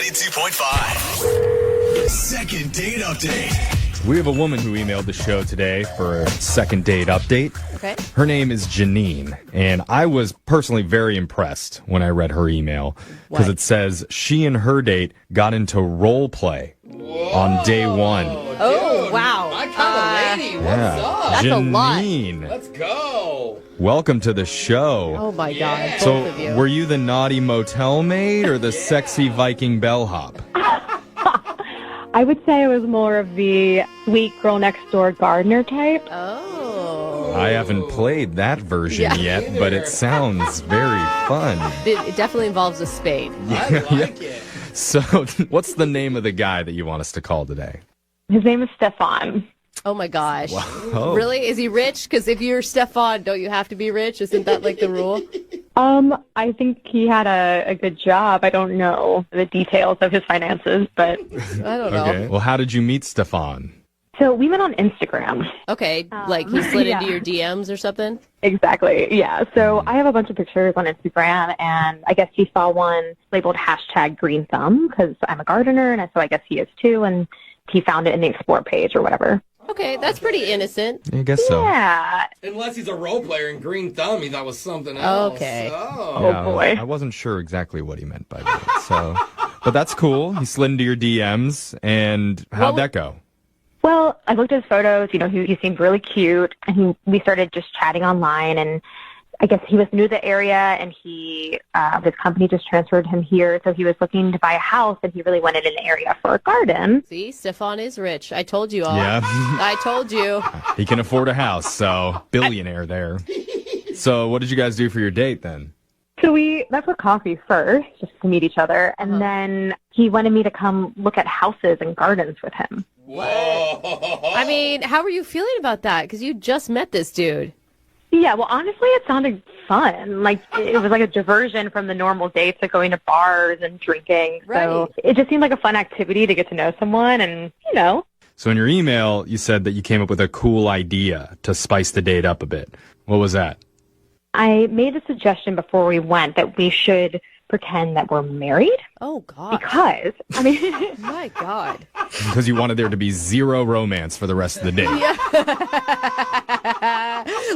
92.5. Second date update. We have a woman who emailed the show today for a second date update. Okay. Her name is Janine, and I was personally very impressed when I read her email because it says she and her date got into role play on day one. Oh, wow. My kind of lady. What's up? That's Janine, a lot. Let's go. welcome to the show. Oh, my God. Both So, of you. were you the naughty motel maid or the sexy Viking bellhop? I would say I was more of the sweet girl next door gardener type. Oh. I haven't played that version yet, but it sounds very fun. It definitely involves a spade. I like it. So, what's the name of the guy that you want us to call today? His name is Stefan. Oh, my gosh. Wow. Really? Is he rich? Because if you're Stefan, don't you have to be rich? Isn't that like the rule? I think he had a good job. I don't know the details of his finances, but I don't know. Okay. Well, how did you meet Stefan? so we met on Instagram. Okay, like he slid yeah. into your DMs or something? Exactly. Yeah. So I have a bunch of pictures on Instagram, and I guess he saw one labeled #green thumb because I'm a gardener, and so I guess he is too, and he found it in the explore page or whatever. Okay, that's pretty innocent. I guess so. Yeah. Unless he's a role player in Green Thumb, he thought was something else. Okay. Oh. Yeah, boy. I wasn't sure exactly what he meant by that. So, but that's cool. He slid into your DMs, and how'd that go? Well, I looked at his photos. You know, he seemed really cute, and we started just chatting online. And I guess he was new to the area, and his company just transferred him here, so he was looking to buy a house, and he really wanted an area for a garden. See, Stefan is rich. I told you all. Yeah. I told you. He can afford a house, so billionaire there. So, what did you guys do for your date then? So we met for coffee first, just to meet each other, and then he wanted me to come look at houses and gardens with him. Whoa. I mean, how were you feeling about that? Because you just met this dude. Yeah, well, honestly, it sounded fun. Like, it was like a diversion from the normal dates of going to bars and drinking. So Right. it just seemed like a fun activity to get to know someone and, you know. So, in your email, you said that you came up with a cool idea to spice the date up a bit. What was that? I made a suggestion before we went that we should pretend that we're married Oh, God. because, I mean, My God. Because you wanted there to be zero romance for the rest of the day.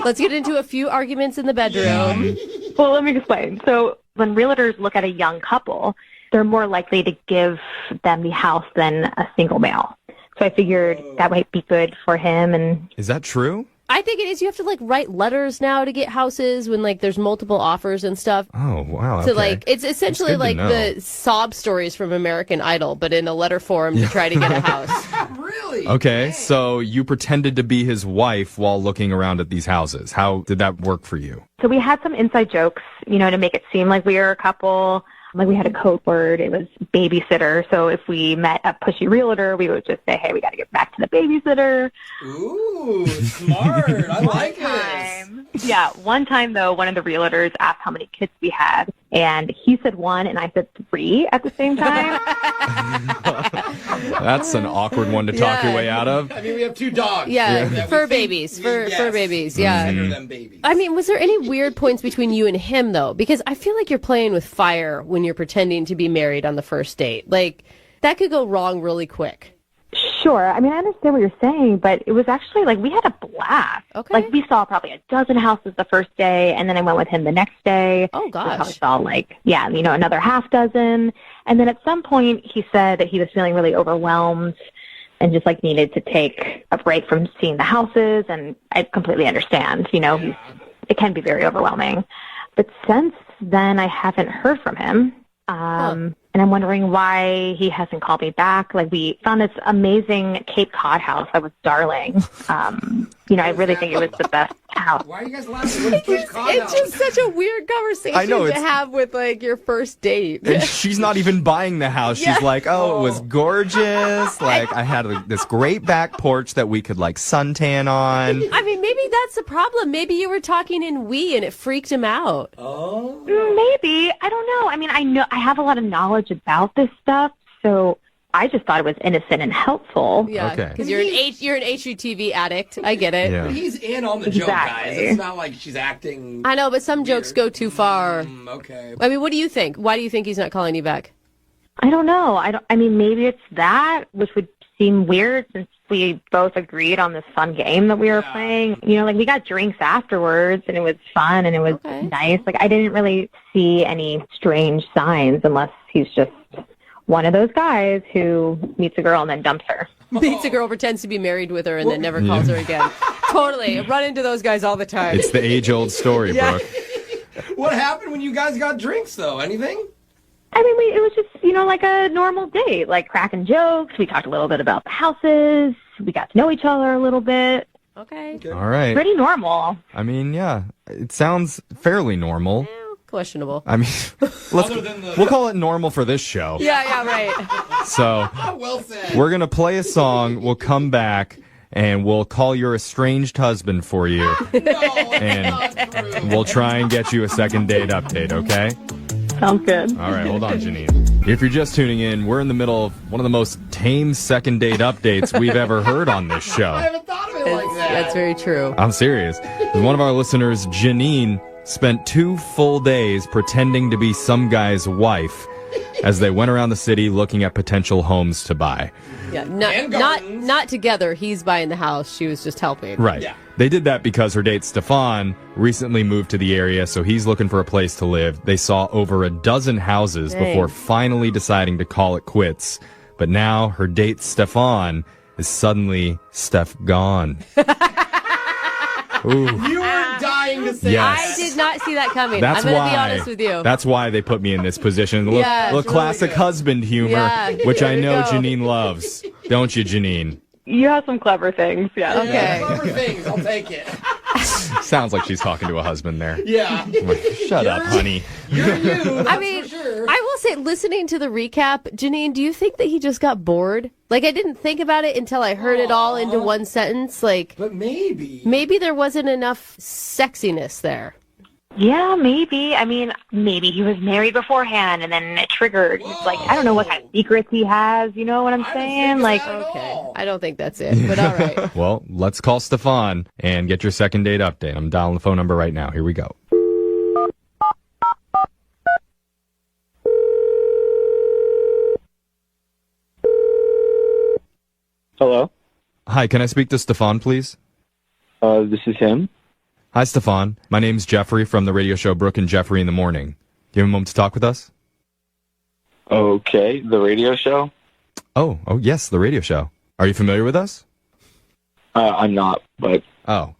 Let's get into a few arguments in the bedroom. well, let me explain. So when realtors look at a young couple, they're more likely to give them the house than a single male. So I figured that might be good for him. And Is that true? I think it is. You have to, like, write letters now to get houses when, like, there's multiple offers and stuff. Oh, wow. So, okay. like, it's essentially That's good like to the sob stories from American Idol, but in a letter form to try to get a house. Really? Okay, so you pretended to be his wife while looking around at these houses. How did that work for you? so we had some inside jokes, you know, to make it seem like we were a couple. Like we had a code word. It was babysitter. So if we met a pushy realtor, we would just say, hey, we got to get back to the babysitter. Ooh, smart. I like this. Yeah, one time, though, one of the realtors asked how many kids we had, and he said 1, and I said 3 at the same time. That's an awkward one to talk your Yeah. way out of. I mean, we have 2 dogs. Yeah, that we fur think- babies. Fur babies, yeah. Consider them babies. I mean, was there any weird points between you and him, though? Because I feel like you're playing with fire when you're pretending to be married on the first date. Like, that could go wrong really quick. Sure. I mean, I understand what you're saying, but it was actually, like, we had a blast. Okay. Like, we saw probably a dozen houses the first day, and then I went with him the next day. Oh, We probably gosh. saw, like, yeah, you know, another half dozen. And then at some point, he said that he was feeling really overwhelmed and just, like, needed to take a break from seeing the houses, and I completely understand. You know, it can be very overwhelming. But since then, I haven't heard from him. And I'm wondering why he hasn't called me back. Like, we found this amazing Cape Cod house that was darling. You know, I really think it was the best house. Why are you guys laughing? What is It's just such a weird conversation I know, to it's- have with, like, your first date. And she's not even buying the house. She's like, oh, it was gorgeous. Like, I had this great back porch that we could, like, suntan on. I mean, maybe that's the problem. Maybe you were talking in we and it freaked him out. Oh. Maybe. I don't know. I mean, I know I have a lot of knowledge about this stuff, so I just thought it was innocent and helpful. Yeah, Okay. because you're an HGTV addict. I get it. Yeah. He's in on the joke, guys. Exactly. It's not like she's acting. I know, but some jokes go too far. Okay. I mean, what do you think? Why do you think he's not calling you back? I don't know. I mean, maybe it's that, which would seem weird since we both agreed on this fun game that we were playing. You know, like we got drinks afterwards and it was fun and it was nice. Like I didn't really see any strange signs unless he's just one of those guys who meets a girl and then dumps her. Meets a girl, pretends to be married with her, and then never calls her again. Totally. Run into those guys all the time. It's the age-old story, Brooke. What happened when you guys got drinks, though? Anything? I mean, it was just, like a normal date, like cracking jokes. We talked a little bit about the houses. We got to know each other a little bit. Okay. All right. Pretty normal. I mean, yeah, it sounds fairly normal. Questionable. I mean, we'll call it normal for this show. Yeah, right. So, well said. We're going to play a song. We'll come back, and we'll call your estranged husband for you. And we'll try and get you a second date update, okay? Sounds good. All right, hold on, Janine. If you're just tuning in, we're in the middle of one of the most tame second date updates we've ever heard on this show. I haven't thought of it like that. That's very true. I'm serious. One of our listeners, Janine, spent 2 full days pretending to be some guy's wife as they went around the city looking at potential homes to buy. Yeah, not together. He's buying the house. She was just helping. Right. Yeah. They did that because her date, Stefan, recently moved to the area, so he's looking for a place to live. They saw over a dozen houses before finally deciding to call it quits. But now her date, Stefan, is suddenly Steph gone. Ooh. You were dying to say Yes. I did not see that coming. That's I'm going to why, be honest with you. That's why they put me in this position. Yeah, little it's classic really good. husband humor, Yeah, which there I you know go. Janine loves. Don't you, Janine? You have some clever things, yeah. Okay. Clever things. I'll take it. Sounds like she's talking to a husband there. Yeah. Shut up, honey. You're you. I mean, for sure. I will say, listening to the recap, Janine, do you think that he just got bored? Like, I didn't think about it until I heard it all into one sentence. Like, But maybe there wasn't enough sexiness there. Yeah, maybe. I mean, maybe he was married beforehand and then it triggered. It's like, I don't know what kind of secrets he has. You know what I'm saying? Like, Okay. I don't think that's it, but all right. Well, let's call Stefan and get your second date update. I'm dialing the phone number right now. Here we go. Hello, Hi, can I speak to Stefan, please? this is him. Hi, Stefan. My name's Jeffrey from the radio show Brooke and Jeffrey in the Morning. Do you have a moment to talk with us? Okay, the radio show? Oh, yes, the radio show. Are you familiar with us? I'm not, but Oh.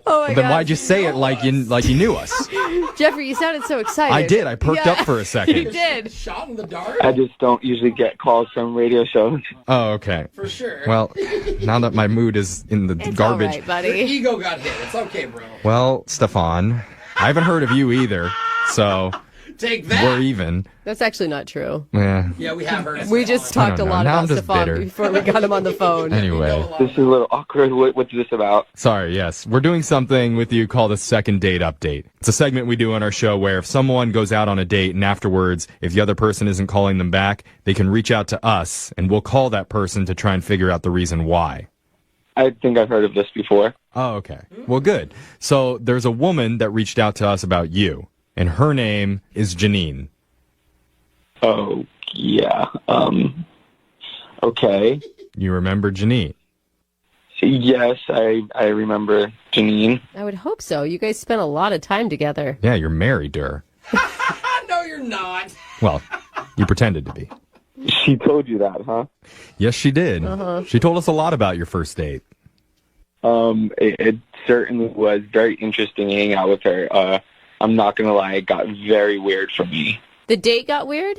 Oh my Then God. why'd you say it like you knew us? Jeffrey, you sounded so excited. I did. I perked up for a You second. did. Shot in the dark? I just don't usually get calls from radio shows. Oh, okay. For sure. Well, now that my mood is in the It's garbage. all right, Your buddy. ego got hit. It's okay, bro. Well, Stefan, I haven't heard of you either, so Take that. we're even. That's actually not true. Yeah. Yeah, we have heard it. We just talked a don't know. lot Now about I'm just Stefan bitter. before we got him on the phone. Anyway. This is a little awkward. What's this about? Sorry, yes. We're doing something with you called a second date update. It's a segment we do on our show where if someone goes out on a date and afterwards, if the other person isn't calling them back, they can reach out to us and we'll call that person to try and figure out the reason why. I think I've heard of this before. Oh, okay. Well, good. So there's a woman that reached out to us about you, and her name is Janine. Oh, yeah. Okay. You remember Janine? Yes, I remember Janine. I would hope so. You guys spent a lot of time together. Yeah, you're married to her. No, you're not. Well, you pretended to be. She told you that, huh? Yes, she did. She told us a lot about your first date. It certainly was very interesting hanging out with her. I'm not going to lie, it got very weird for me. The date got weird?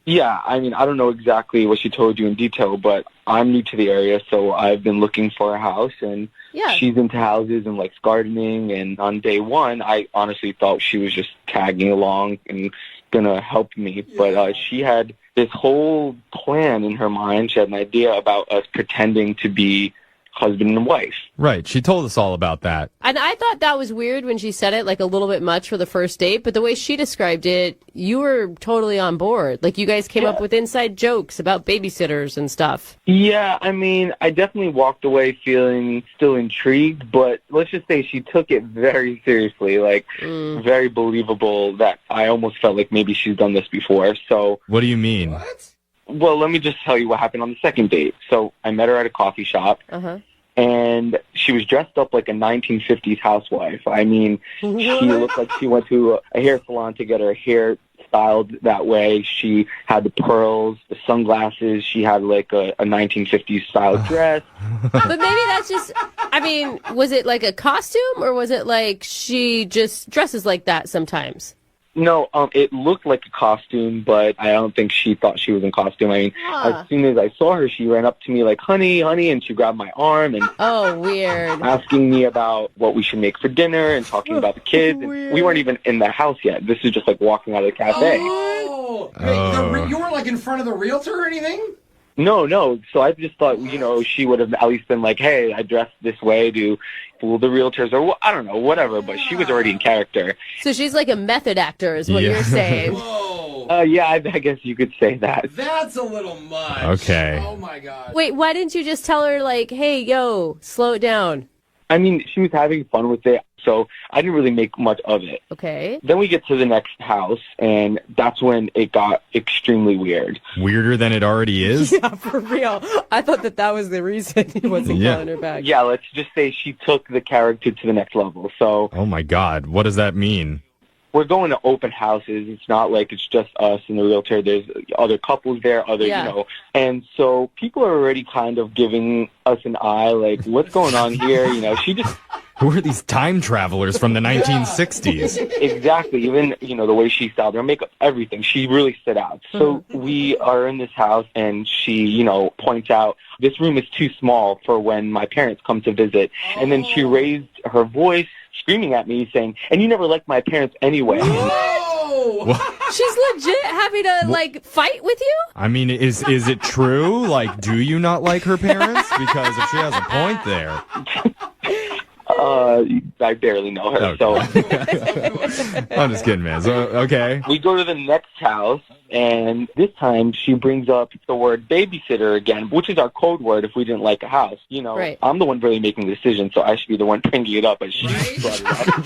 Yeah, I mean, I don't know exactly what she told you in detail, but I'm new to the area, so I've been looking for a house, and Yeah. she's into houses and likes gardening, and on day one, I honestly thought she was just tagging along and going to help me, but she had this whole plan in her mind. She had an idea about us pretending to be husband and wife. Right. She told us all about that. And I thought that was weird when she said it, like a little bit much for the first date. But the way she described it, you were totally on board. Like you guys came up with inside jokes about babysitters and stuff. Yeah, I mean, I definitely walked away feeling still intrigued, but let's just say she took it very seriously, like very believable that I almost felt like maybe she's done this before. So, What do you mean? What? well, let me just tell you what happened on the second date. So I met her at a coffee shop. And she was dressed up like a 1950s housewife. I mean, she looked like she went to a hair salon to get her hair styled that way. She had the pearls, the sunglasses. She had like a 1950s style dress. But maybe that's just, I mean, was it like a costume or was it like she just dresses like that sometimes? No, it looked like a costume, but I don't think she thought she was in costume. I mean, as soon as I saw her, she ran up to me like, honey, and she grabbed my arm and Weird. asking me about what we should make for dinner and talking about the kids. And we weren't even in the house yet. This is just like walking out of the cafe. Oh. You were like in front of the realtor or anything? No. So I just thought, she would have at least been like, hey, I dressed this way to fool the realtors or I don't know, whatever. But she was already in character. So she's like a method actor is what you're saying. Whoa. Yeah, I guess you could say that. That's a little much. Okay. Oh, my God. Wait, why didn't you just tell her like, hey, yo, slow it down? I mean, she was having fun with it, so I didn't really make much of it. Okay. Then we get to the next house, and that's when it got extremely weird. Weirder than it already is? Yeah, for real. I thought that was the reason he wasn't calling her back. Yeah, let's just say she took the character to the next level. So, Oh my God. What does that mean? we're going to open houses. It's not like it's just us and the realtor. There's other couples there, and so people are already kind of giving us an eye, like, what's going on here? She just... Who are these time travelers from the 1960s? Exactly. Even, the way she styled her makeup, everything. She really stood out. So we are in this house, and she, points out, this room is too small for when my parents come to visit. And then she raised her voice, screaming at me, saying, and you never liked my parents anyway. Whoa! She's legit having to, fight with you? I mean, is it true? Like, do you not like her parents? Because if she has a point there. I barely know her, so... I'm just kidding, man. So, okay. We go to the next house, and this time she brings up the word babysitter again, which is our code word if we didn't like a house. Right. I'm the one really making the decision, so I should be the one bringing it up, but she brought it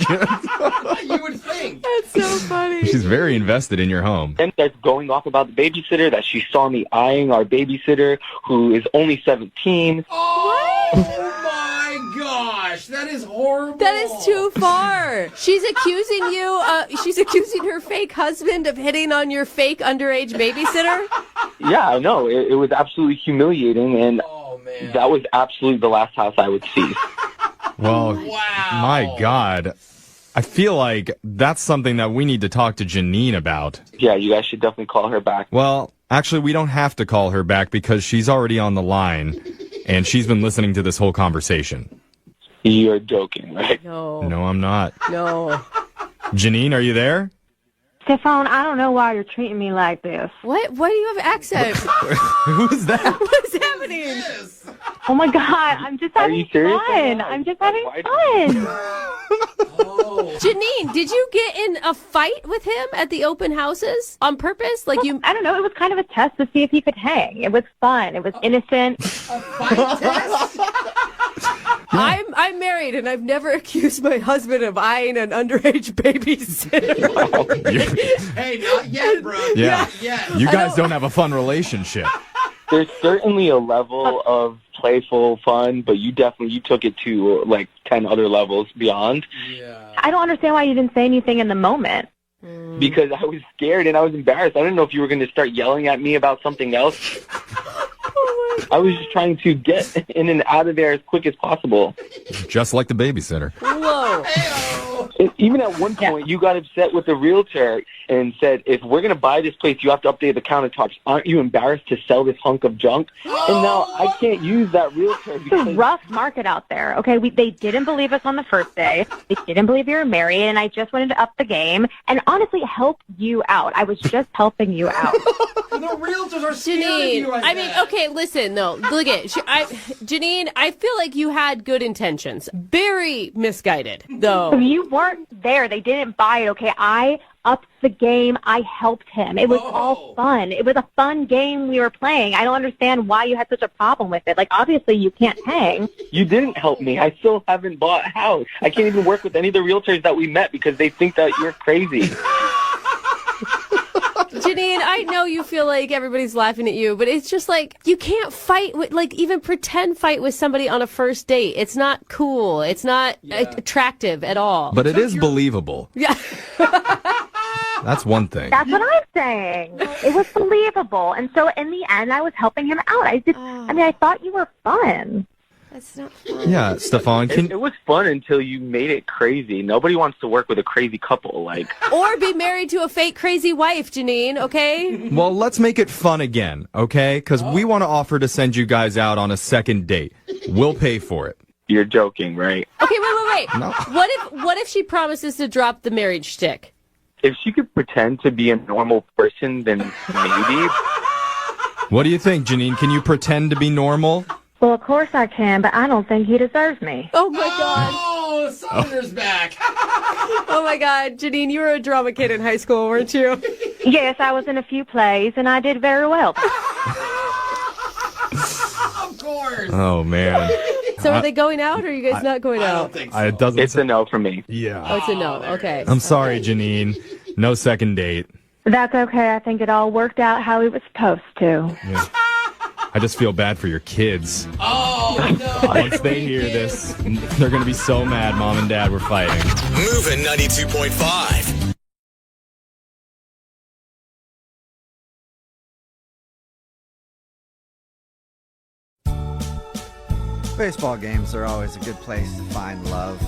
up. You would think. That's so funny. She's very invested in your home. Then starts going off about the babysitter, that she saw me eyeing our babysitter, who is only 17. Oh, my gosh. That is horrible. That is too far. She's accusing you, she's accusing her fake husband of hitting on your fake underage babysitter? Yeah, I know. It was absolutely humiliating, and that was absolutely the last house I would see. Well, Wow. my God. I feel like that's something that we need to talk to Janine about. Yeah, you guys should definitely call her back. Well, actually, we don't have to call her back because she's already on the line, and she's been listening to this whole conversation. You're joking, right? No. No, I'm not. No. Janine, are you there? Stefan, I don't know why you're treating me like this. What? Why do you have accent? Who's that? What's happening? Yes. Oh my God, I'm just Are having you serious? fun. I'm just having fun. Janine, did you get in a fight with him at the open houses on purpose? Like you? I don't know. It was kind of a test to see if he could hang. It was fun. It was innocent. Fight test? I'm married and I've never accused my husband of eyeing an underage babysitter. Hey, not yet, bro. Yeah. Not yet. You guys don't have a fun relationship. There's certainly a level of playful fun, but you took it to like 10 other levels beyond. Yeah. I don't understand why you didn't say anything in the moment. Because I was scared and I was embarrassed. I didn't know if you were going to start yelling at me about something else. I was just trying to get in and out of there as quick as possible. Just like the babysitter. Whoa. It Even at one point, you got upset with the realtor and said, if we're going to buy this place, you have to update the countertops. Aren't you embarrassed to sell this hunk of junk? And now I can't use that realtor because... It's a rough market out there, okay? They didn't believe us on the first day. They didn't believe you were married, and I just wanted to up the game and honestly help you out. I was just helping you out. The realtors are scared of Janine, you like I mean, that. okay, listen, though. Look at Janine, I feel like you had good intentions. Very misguided, though. So you weren't there. They didn't buy it, okay? I upped the game. I helped him. It was all fun. It was a fun game we were playing. I don't understand why you had such a problem with it. Like, obviously, you can't hang. You didn't help me. I still haven't bought a house. I can't even work with any of the realtors that we met because they think that you're crazy. Janine, I know you feel like everybody's laughing at you, but it's just like, you can't fight with, like, even pretend fight with somebody on a first date. It's not cool. It's not attractive at all. But it is believable. Yeah. That's one thing. That's what I'm saying. It was believable. And so in the end, I was helping him out. I thought you were fun. That's not fun. Yeah, Stefan, It was fun until you made it crazy. Nobody wants to work with a crazy couple. Like, Or be married to a fake crazy wife, Janine, okay? well, let's make it fun again, okay? Because we want to offer to send you guys out on a second date. We'll pay for it. you're joking, right? Okay, wait. No. What if she promises to drop the marriage stick? If she could pretend to be a normal person, then maybe. What do you think, Janine? Can you pretend to be normal? Well, of course I can, but I don't think he deserves me. Oh, my God. Oh, Southerners back. Oh, my God. Janine, you were a drama kid in high school, weren't you? Yes, I was in a few plays, and I did very well. Of course. Oh, man. So are they going out, or are you guys not going I out? don't think so. It doesn't. It's a no for me. Yeah. Oh, it's a no. Okay. I'm sorry, Janine. No second date. That's okay. I think it all worked out how it was supposed to. Yeah. I just feel bad for your kids. Oh, no. Once they hear this, they're going to be so mad Mom and Dad were fighting. Moving 92.5. Baseball games are always a good place to find love.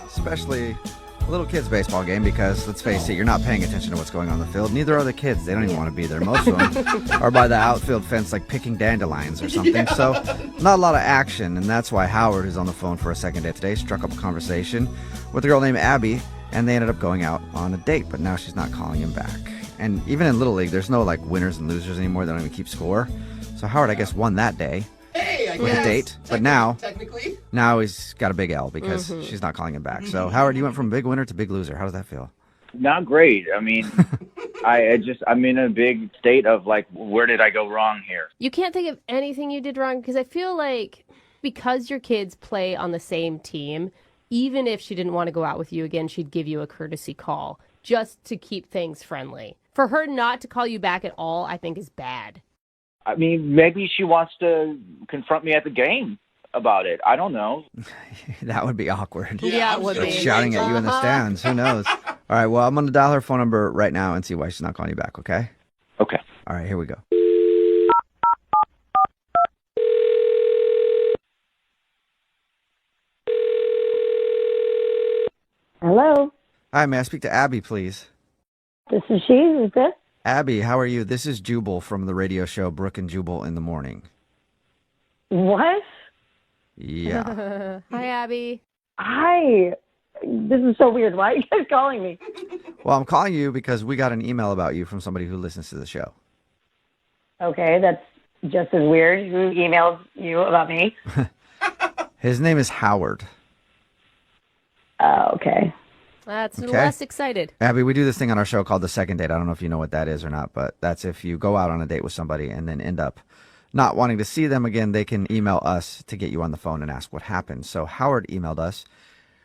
Especially a little kid's baseball game because, let's face it, you're not paying attention to what's going on in the field. Neither are the kids. They don't even want to be there. Most of them are by the outfield fence like picking dandelions or something. So not a lot of action, and that's why Howard, who's on the phone for a second date today, struck up a conversation with a girl named Abby, and they ended up going out on a date, but now she's not calling him back. And even in Little League, there's no like winners and losers anymore. They don't even keep score. So Howard, I guess, won that day. Hey, I With guess. a date, but now Technically. he's got a big L because she's not calling him back. So Howard, you went from big winner to big loser. How does that feel? Not great. I mean, I'm in a big state of like, where did I go wrong here? You can't think of anything you did wrong, because I feel like because your kids play on the same team, even if she didn't want to go out with you again, she'd give you a courtesy call just to keep things friendly. For her not to call you back at all, I think is bad. I mean, maybe she wants to confront me at the game about it. I don't know. That would be awkward. Yeah, it I'm would sure. be. Shouting at you in the stands. Who knows? All right, well, I'm going to dial her phone number right now and see why she's not calling you back, okay? Okay. All right, here we go. Hello, Hi, may I speak to Abby, please? this is she. Who's this? Abby, how are you? This is Jubal from the radio show Brooke and Jubal in the Morning. What? Yeah. Hi, Abby. Hi. This is so weird. Why are you guys calling me? Well, I'm calling you because we got an email about you from somebody who listens to the show. Okay, that's just as weird. Who emailed you about me? His name is Howard. Okay. That's Okay. less excited. Abby, we do this thing on our show called the second date. I don't know if you know what that is or not, but that's if you go out on a date with somebody and then end up not wanting to see them again, they can email us to get you on the phone and ask what happened. So Howard emailed us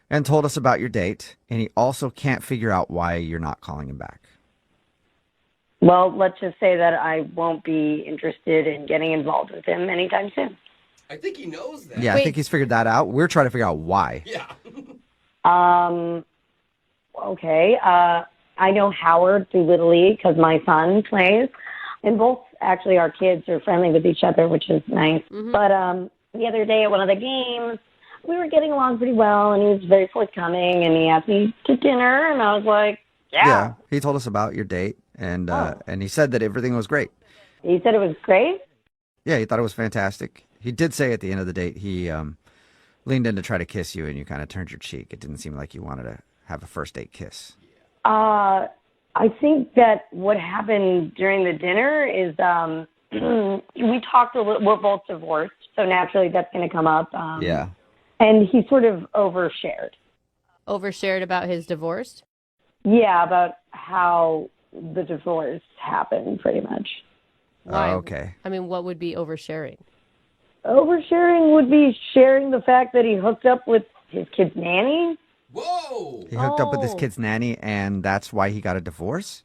and told us about your date, and he also can't figure out why you're not calling him back. Well, let's just say that I won't be interested in getting involved with him anytime soon. I think he knows that. Yeah, I Wait. think he's figured that out. We're trying to figure out why. Yeah. Okay. I know Howard through Little League because my son plays, and both actually our kids are friendly with each other, which is nice. But the other day at one of the games, we were getting along pretty well, and he was very forthcoming, and he asked me to dinner, and I was like, yeah. He told us about your date, and he said that everything was great. He said it was great? Yeah, he thought it was fantastic. He did say at the end of the date he leaned in to try to kiss you, and you kind of turned your cheek. It didn't seem like you wanted to have a first date kiss. I think that what happened during the dinner is we talked a little. We're both divorced, so naturally that's going to come up. Yeah. And he sort of overshared. Overshared about his divorce? Yeah, about how the divorce happened, pretty much. Why? Okay. I mean, what would be oversharing? Oversharing would be sharing the fact that he hooked up with his kid's nanny. Whoa! He hooked up with his kid's nanny, and that's why he got a divorce?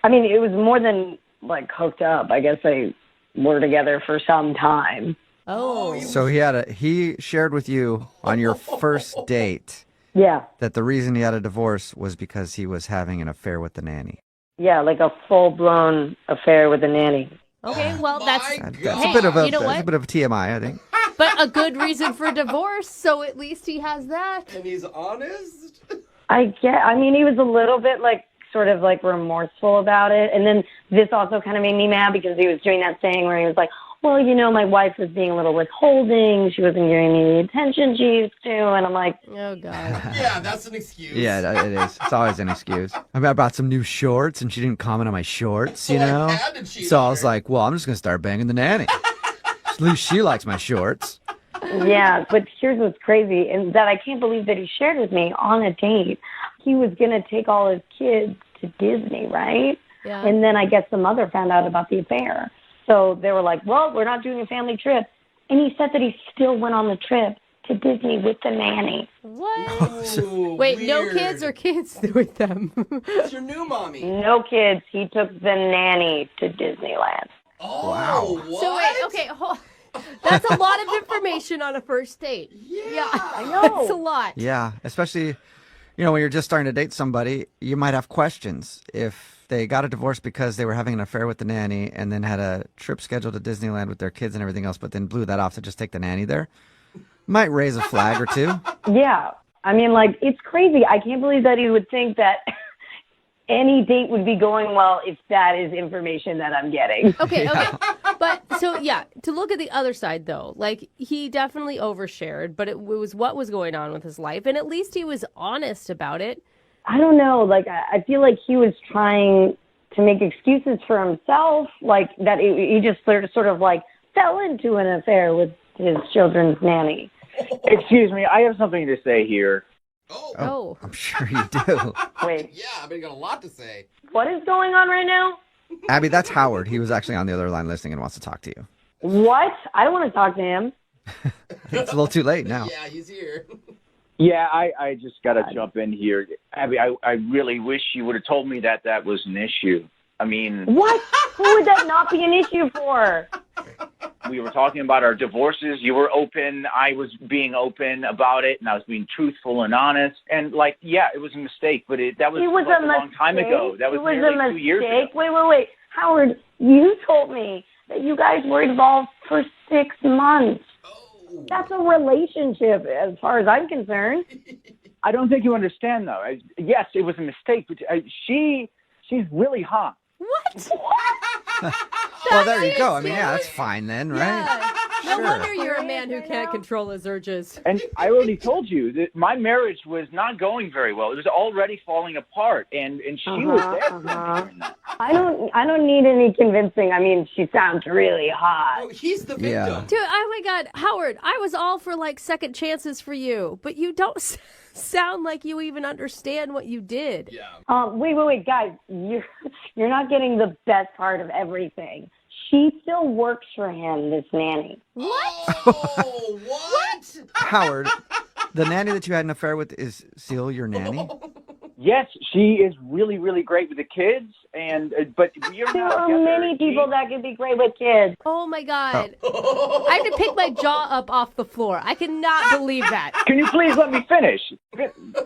I mean, it was more than, like, hooked up. I guess they were together for some time. Oh. So he shared with you on your first date that the reason he had a divorce was because he was having an affair with the nanny. Yeah, like a full-blown affair with a nanny. Okay, well, that's a bit of a TMI, I think. But a good reason for divorce, so at least he has that. And he's honest? I mean, he was a little bit, like, sort of, like, remorseful about it. And then this also kind of made me mad because he was doing that thing where he was like, well, you know, my wife was being a little withholding. She wasn't giving me the attention she used to. And I'm like, oh, God. Yeah, that's an excuse. Yeah, it is. It's always an excuse. I mean, I bought some new shorts, and she didn't comment on my shorts, you know? So I was like, well, I'm just going to start banging the nanny. At least she likes my shorts. Yeah, but here's what's crazy, and that I can't believe that he shared with me on a date. He was going to take all his kids to Disney, right? Yeah. And then I guess the mother found out about the affair. So they were like, well, we're not doing a family trip. And he said that he still went on the trip to Disney with the nanny. What? Ooh, Wait, weird. no kids or kids with them? It's your new mommy. No kids. He took the nanny to Disneyland. Oh, Wow. What? So wait, okay, that's a lot of information on a first date. Yeah. I know. That's a lot. Yeah, especially, you know, when you're just starting to date somebody, you might have questions. If they got a divorce because they were having an affair with the nanny and then had a trip scheduled to Disneyland with their kids and everything else, but then blew that off to just take the nanny there, might raise a flag or two. Yeah. I mean, like, it's crazy. I can't believe that he would think that any date would be going well if that is information that I'm getting. Okay. But so, yeah, to look at the other side, though, like, he definitely overshared, but it was what was going on with his life, and at least he was honest about it. I don't know. Like, I feel like he was trying to make excuses for himself, like that he just sort of like fell into an affair with his children's nanny. Excuse me, I have something to say here. Oh. I'm sure you do. Wait, Yeah, I bet you got a lot to say. what is going on right now? Abby, that's Howard. He was actually on the other line listening and wants to talk to you. What? I don't want to talk to him. It's a little too late now. Yeah, he's here. Yeah, I just got to jump in here. Abby, I really wish you would have told me that was an issue. I mean... What? Who would that not be an issue for? We were talking about our divorces. You were open. I was being open about it, and I was being truthful and honest. And, like, yeah, it was a mistake, but that was, like, a long time ago. That was nearly 2 years ago. Wait. Howard, you told me that you guys were involved for 6 months. That's a relationship as far as I'm concerned. I don't think you understand, though. Yes, it was a mistake, but she's really hot. What? Well, there you go. I mean, yeah, that's fine then, right? Yeah. No Sure. wonder you're a man who can't control his urges. And I already told you that my marriage was not going very well. It was already falling apart, and she was there for me during that. I don't need any convincing. I mean, she sounds really hot. Oh, he's the victim. Yeah. Dude, oh my God, Howard, I was all for like second chances for you, but you don't sound like you even understand what you did. Yeah. Wait, guys, you're not getting the best part of everything. She still works for him, this nanny. What? Oh, what? Howard, the nanny that you had an affair with is still your nanny? Yes, she is really, really great with the kids, but you're There not are together. many people that could be great with kids. Oh my God. I have to pick my jaw up off the floor. I cannot believe that. Can you please let me finish?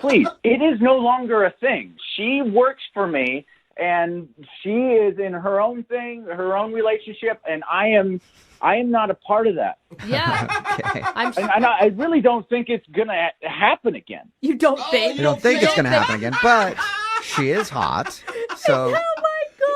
Please. It is no longer a thing. She works for me, and she is in her own thing, her own relationship, and I am not a part of that. Yeah. Okay. And I really don't think it's going to happen again. You don't think? You don't think it's going to happen again, but she is hot. So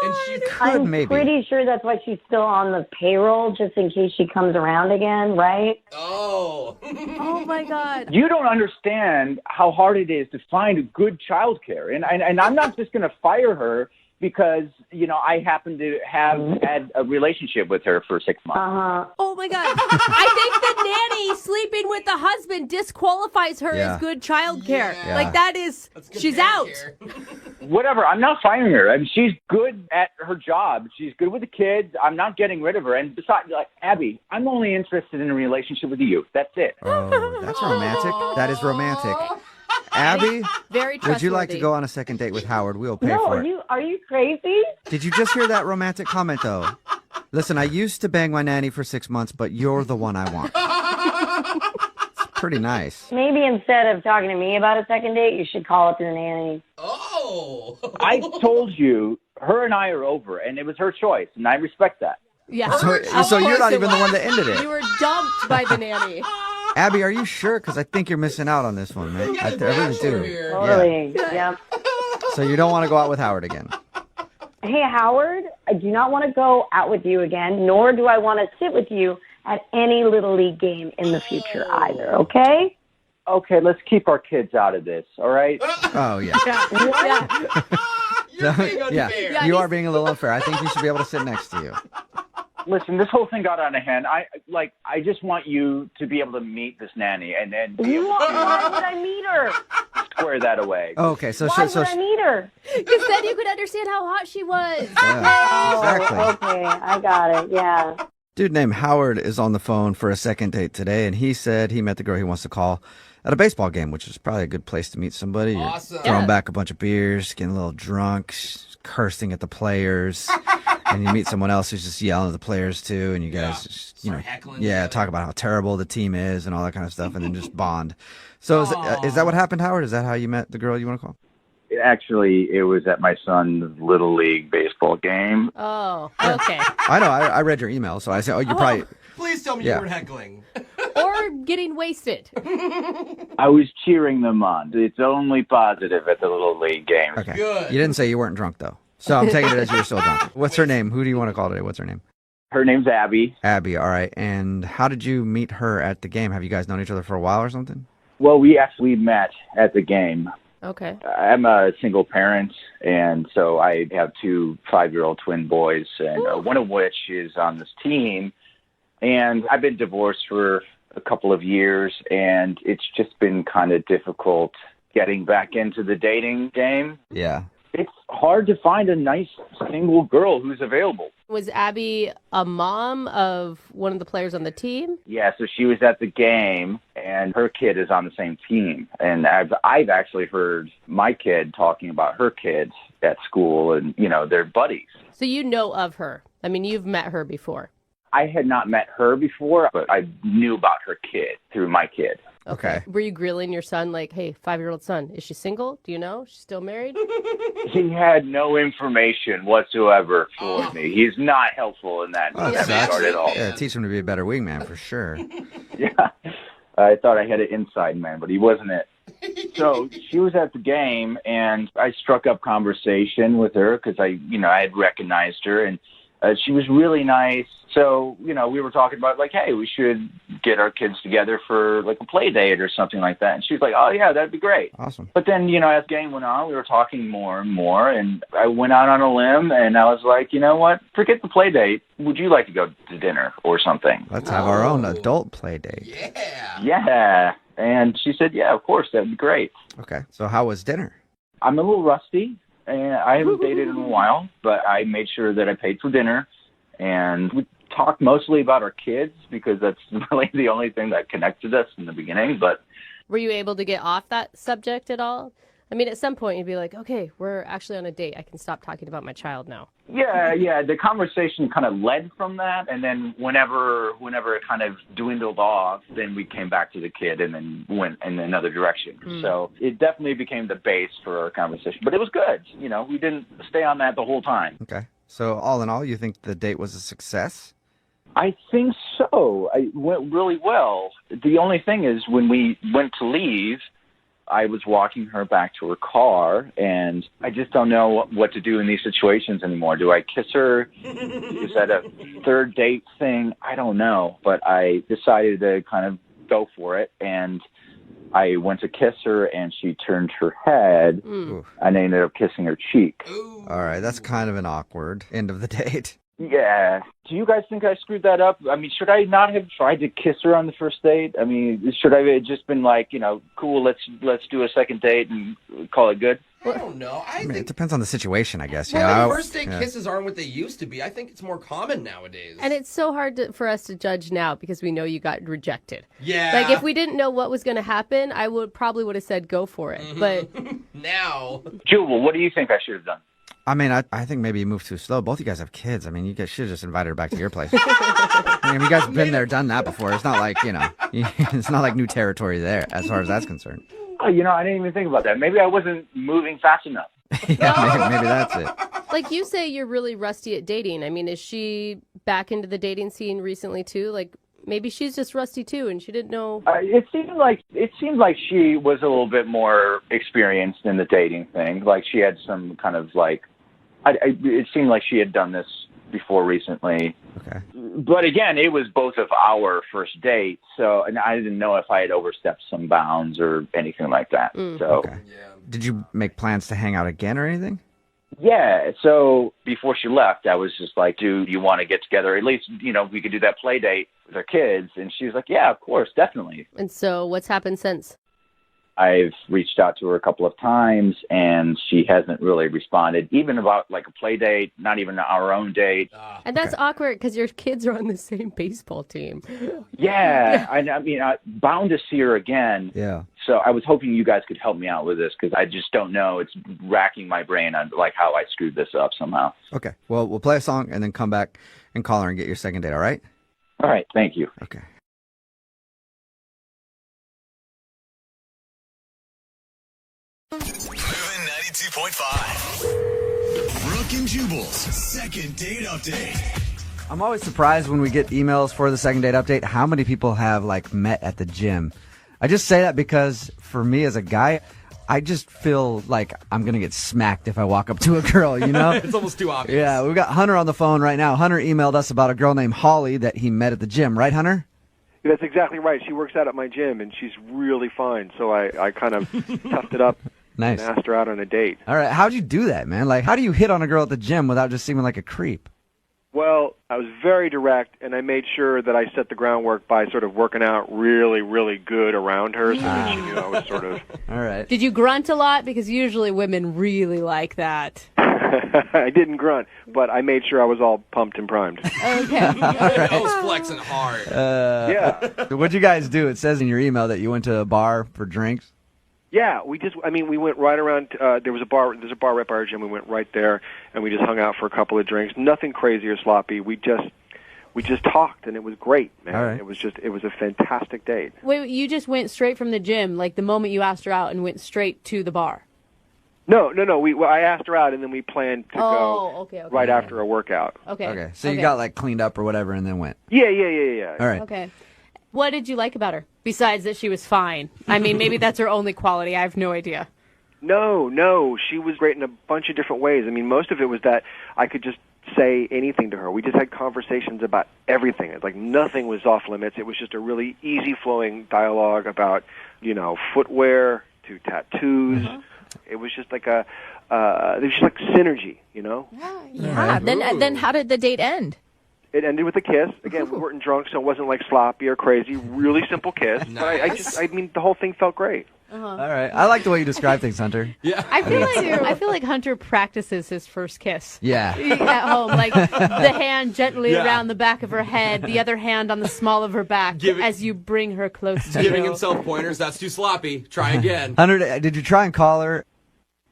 And she I'm maybe. pretty sure that's why she's still on the payroll, just in case she comes around again, right? Oh. Oh my God. You don't understand how hard it is to find good childcare. And I'm not just going to fire her because, I happen to have had a relationship with her for 6 months. Oh my God. I think the nanny sleeping with the husband disqualifies her as good childcare. Yeah. Like she's out. Whatever. I'm not firing her. I mean, she's good at her job. She's good with the kids. I'm not getting rid of her. And besides, Abby, I'm only interested in a relationship with you. That's it. Oh, that's romantic. That is romantic. Abby, Very trustworthy. would you like to go on a second date with Howard? We'll pay No, for it. are you crazy? Did you just hear that romantic comment, though? Listen, I used to bang my nanny for 6 months, but you're the one I want. It's pretty nice. Maybe instead of talking to me about a second date, you should call up the nanny. Oh. I told you, her and I are over, and it was her choice, and I respect that. Yeah. So you're not even the one that ended You it. were dumped by the nanny. Abby, are you sure? Because I think you're missing out on this one, man. I really do. here. Totally. Yeah. So you don't want to go out with Howard again? Hey, Howard, I do not want to go out with you again, nor do I want to sit with you at any Little League game in the future either, okay? Okay, let's keep our kids out of this, all right? Oh, yeah. You're being unfair. Yeah, you are being a little unfair. I think he should be able to sit next to you. Listen, this whole thing got out of hand. I just want you to be able to meet this nanny and then be able Why would I meet her? to square that away. Okay, so Why would I meet her? Because then you could understand how hot she was. exactly. Okay, I got it, yeah. Dude named Howard is on the phone for a second date today, and he said he met the girl he wants to call at a baseball game, which is probably a good place to meet somebody. You're Awesome. throwing back a bunch of beers, getting a little drunk, cursing at the players. And you meet someone else who's just yelling at the players too, and you guys just, Start heckling yeah, together. talk about how terrible the team is and all that kind of stuff, and then just bond. So is that what happened, Howard? Is that how you met the girl you want to call? Actually, it was at my son's Little League baseball game. Oh, okay. I know. I read your email, so I said, you probably. Please tell me Yeah. you weren't heckling. Or getting wasted. I was cheering them on. It's only positive at the Little League game. Okay. Good. You didn't say you weren't drunk though, so I'm taking it as you were still drunk. What's her name? Who do you want to call today? What's her name? Her name's Abby. Abby. All right. And how did you meet her at the game? Have you guys known each other for a while or something? Well, we actually met at the game. Okay. I'm a single parent, and so I have 2 5-year-old twin boys, and one of which is on this team. And I've been divorced for a couple of years, and it's just been kind of difficult getting back into the dating game. Yeah. It's hard to find a nice single girl who's available. Was Abby a mom of one of the players on the team? Yeah, so she was at the game, and her kid is on the same team. And I've actually heard my kid talking about her kids at school, and, they're buddies. So you know of her. I mean, you've met her before. I had not met her before, but I knew about her kid through my kid. Okay. Were you grilling your son like, hey, 5-year-old son, is she single? Do you know? She's still married? He had no information whatsoever for me. He's not helpful in that Oh, that regard sucks. at all. Yeah, teach him to be a better wingman for sure. Yeah. I thought I had an inside man, but he wasn't it. So she was at the game, and I struck up conversation with her because I had recognized her, and she was really nice. So, we were talking about, hey, we should get our kids together for, a play date or something like that. And she was like, oh, yeah, that'd be great. Awesome. But then, as the game went on, we were talking more and more, and I went out on a limb, and I was like, you know what? Forget the play date. Would you like to go to dinner or something? Let's have our own adult play date. Yeah. Yeah. And she said, yeah, of course, that'd be great. Okay. So how was dinner? I'm a little rusty, and I haven't dated in a while, but I made sure that I paid for dinner, and we talked mostly about our kids because that's really the only thing that connected us in the beginning. But Were you able to get off that subject at all? I mean, at some point you'd be like, okay, we're actually on a date. I can stop talking about my child now. Yeah. The conversation kind of led from that, and then whenever it kind of dwindled off, then we came back to the kid and then went in another direction. So it definitely became the base for our conversation. But it was good. You know, we didn't stay on that the whole time. Okay. So all in all, you think the date was a success? I think so. It went really well. The only thing is when we went to leave, I was walking her back to her car, and I just don't know what to do in these situations anymore. Do I kiss her? Is that a third date thing? I don't know. But I decided to kind of go for it, and I went to kiss her, and she turned her head, and I ended up kissing her cheek. All right, that's kind of an awkward end of the date. Yeah. Do you guys think I screwed that up? I mean, should I not have tried to kiss her on the first date? I mean, should I have just been like, you know, cool, let's do a second date and call it good? I don't know. I mean, it depends on the situation, I guess. Well, first date kisses aren't what they used to be. I think it's more common nowadays. And it's so hard for us to judge now because we know you got rejected. Yeah. Like, if we didn't know what was going to happen, I probably would have said go for it. But now. Jubal, what do you think I should have done? I mean, I think maybe you moved too slow. Both of you guys have kids. I mean, you guys should have just invited her back to your place. I mean, you guys have been there, done that before. It's not like, you know, it's not like new territory there as far as that's concerned. Oh, you know, I didn't even think about that. Maybe I wasn't moving fast enough. Yeah, maybe that's it. Like you say, you're really rusty at dating. I mean, is she back into the dating scene recently too? Like, maybe she's just rusty too, and she didn't know. It seemed like she was a little bit more experienced in the dating thing. Like she had some kind of like, it seemed like she had done this before recently. Okay. But again, it was both of our first date, so and I didn't know if I had overstepped some bounds or anything like that. So. Okay. Did you make plans to hang out again or anything? Yeah, so before she left, I was just like, dude, you want to get together? At least, you know, we could do that play date with our kids. And she was like, yeah, of course, definitely. And so what's happened since? I've reached out to her a couple of times, and she hasn't really responded, even about like a play date, not even our own date. And that's awkward because your kids are on the same baseball team. Yeah, I mean, I'm bound to see her again. Yeah. So I was hoping you guys could help me out with this because I just don't know. It's racking my brain on like how I screwed this up somehow. Okay. Well, we'll play a song and then come back and call her and get your second date, all right? All right. Thank you. Okay. Moving 92.5. Brooke and Jubal's second date update. I'm always surprised when we get emails for the second date update how many people have like met at the gym. I just say that because for me as a guy, I just feel like I'm going to get smacked if I walk up to a girl, you know? It's almost too obvious. Yeah, we've got Hunter on the phone right now. Hunter emailed us about a girl named Holly that he met at the gym. Right, Hunter? Yeah, that's exactly right. She works out at my gym, and she's really fine. So I kind of toughed it up Nice. and asked her out on a date. All right, how'd you do that, man? Like, how do you hit on a girl at the gym without just seeming like a creep? Well, I was very direct, and I made sure that I set the groundwork by sort of working out really, really good around her so that she knew I was sort of... All right. Did you grunt a lot? Because usually women really like that. I didn't grunt, but I made sure I was all pumped and primed. Okay. I was flexing hard. Yeah. What'd you guys do? It says in your email that you went to a bar for drinks. Yeah, we went right around, there's a bar right by our gym. We went right there, and we just hung out for a couple of drinks. Nothing crazy or sloppy. We just talked, and it was great, man. All right. It was a fantastic date. Wait, you just went straight from the gym, like the moment you asked her out, and went straight to the bar? No. I asked her out, and then we planned to go okay. right after a workout. Okay. So you got like cleaned up or whatever and then went. Yeah. All right. Okay. What did you like about her, besides that she was fine? I mean, maybe that's her only quality. I have no idea. No. She was great in a bunch of different ways. I mean, most of it was that I could just say anything to her. We just had conversations about everything. It's like nothing was off limits. It was just a really easy-flowing dialogue about, you know, footwear to tattoos. Mm-hmm. It was just like it was just like synergy, you know? Yeah. Then how did the date end? It ended with a kiss. Again, we weren't drunk, so it wasn't like sloppy or crazy. Really simple kiss. Nice. But I mean, the whole thing felt great. All right. I like the way you describe things, Hunter. Yeah. I feel like Hunter practices his first kiss. Yeah. At home, like the hand gently around the back of her head, the other hand on the small of her back as you bring her close to you. Giving himself pointers. That's too sloppy. Try again. Hunter, did you try and call her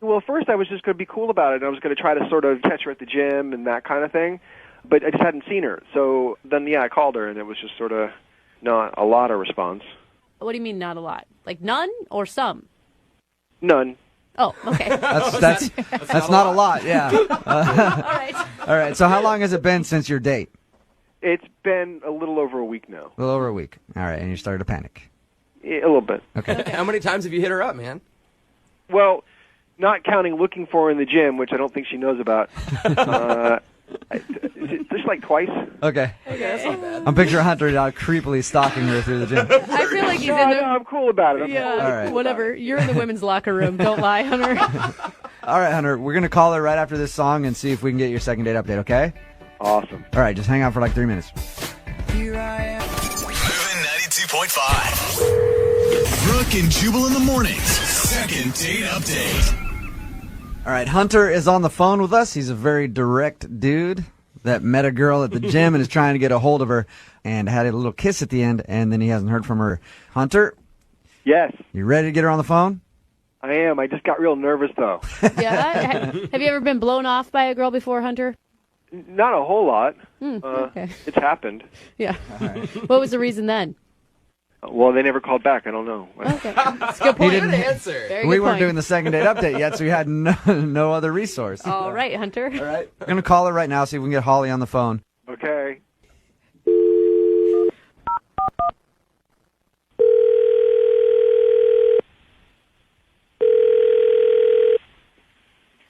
Well, first I was just going to be cool about it, and I was going to try to sort of catch her at the gym and that kind of thing, but I just hadn't seen her. So then, I called her, and it was just sort of not a lot of response. What do you mean not a lot? Like none or some? None. Oh, okay. That's not a lot, yeah. All right, so how long has it been since your date? It's been a little over a week now. A little over a week. All right, and you started to panic. A little bit. Okay. How many times have you hit her up, man? Well, not counting looking for her in the gym, which I don't think she knows about. Just like twice. Okay. That's not bad. I'm picturing Hunter now creepily stalking her through the gym. I feel like he's in there. No, I'm cool about it. Yeah, All right. whatever. You're in the women's locker room. Don't lie, Hunter. All right, Hunter, we're going to call her right after this song and see if we can get your second date update, okay? Awesome. All right, just hang out for like 3 minutes. Moving 92.5. Brooke and Jubal in the mornings. Second date update. All right, Hunter is on the phone with us. He's a very direct dude that met a girl at the gym and is trying to get a hold of her and had a little kiss at the end, and then he hasn't heard from her. Hunter? Yes. You ready to get her on the phone? I am. I just got real nervous, though. Yeah? Have you ever been blown off by a girl before, Hunter? Not a whole lot. Okay. It's happened. Yeah. What was the reason then? Well, they never called back. I don't know. Okay. That's a good point. Good answer. Very We good weren't point. doing the second date update yet, so we had no other resource. All right, Hunter. All right. We're going to call her right now, see if we can get Holly on the phone. Okay.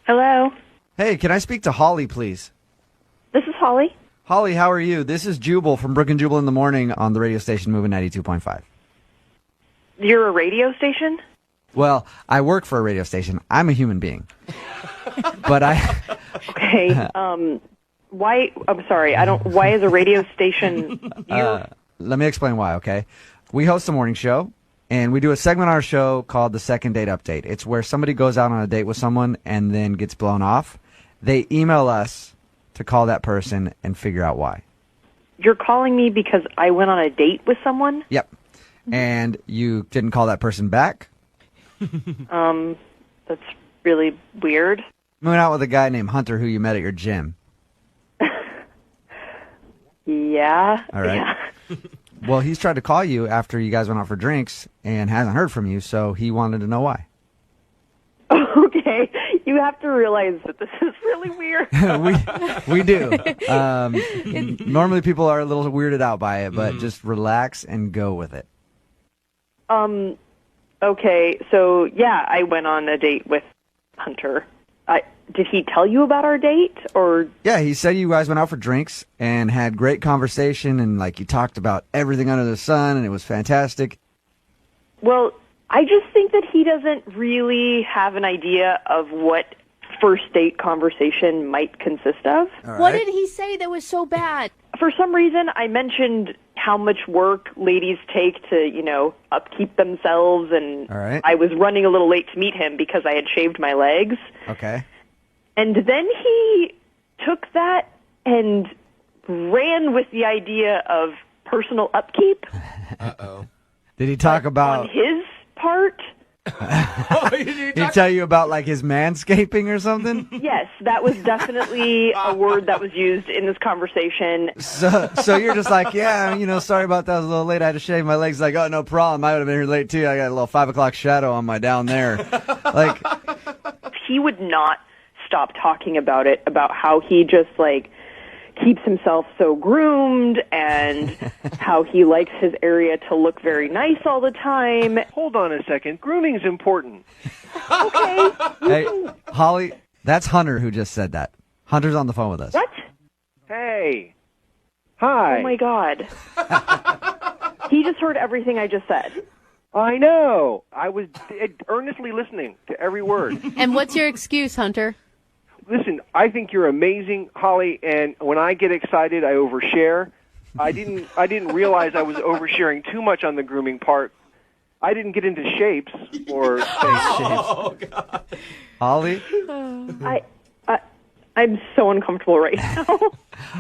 Hello. Hey, can I speak to Holly, please? This is Holly. Holly, how are you? This is Jubal from Brooke and Jubal in the morning on the radio station Moving 92.5. You're a radio station? Well, I work for a radio station. I'm a human being. But Okay. Why? I'm sorry. Why is a radio station? Let me explain why, okay? We host a morning show, and we do a segment on our show called the Second Date Update. It's where somebody goes out on a date with someone and then gets blown off. They email us to call that person and figure out why. You're calling me because I went on a date with someone? Yep. And you didn't call that person back? That's really weird. I went out with a guy named Hunter who you met at your gym. Yeah. All right. Yeah. Well, he's tried to call you after you guys went out for drinks and hasn't heard from you, so he wanted to know why. Okay. You have to realize that this is really weird. we do. Normally people are a little weirded out by it, but just relax and go with it. Okay. So, yeah, I went on a date with Hunter. Did he tell you about our date, or? Yeah, he said you guys went out for drinks and had great conversation, and like you talked about everything under the sun, and it was fantastic. Well, I just think that he doesn't really have an idea of what first date conversation might consist of. All What right. did he say that was so bad? For some reason, I mentioned how much work ladies take to, upkeep themselves, and All right. I was running a little late to meet him because I had shaved my legs. Okay. And then he took that and ran with the idea of personal upkeep Uh-oh. Did he talk on about? his part. Did he tell you about like his manscaping or something? Yes, that was definitely a word that was used in this conversation. So you're just like, yeah, sorry about that. I was a little late. I had to shave my legs. Like, oh, no problem. I would have been here late too. I got a little 5 o'clock shadow on my down there. Like, He would not stop talking about it, about how he just keeps himself so groomed and how he likes his area to look very nice all the time. Hold on a second. Grooming's important. Okay. hey, Holly, that's Hunter who just said that. Hunter's on the phone with us. What? Hey. Hi. Oh my God. He just heard everything I just said. I know. I was earnestly listening to every word. And what's your excuse, Hunter? Listen, I think you're amazing, Holly, and when I get excited, I overshare. I didn't realize I was oversharing too much on the grooming part. I didn't get into shapes or Oh, God. Holly, I'm so uncomfortable right now.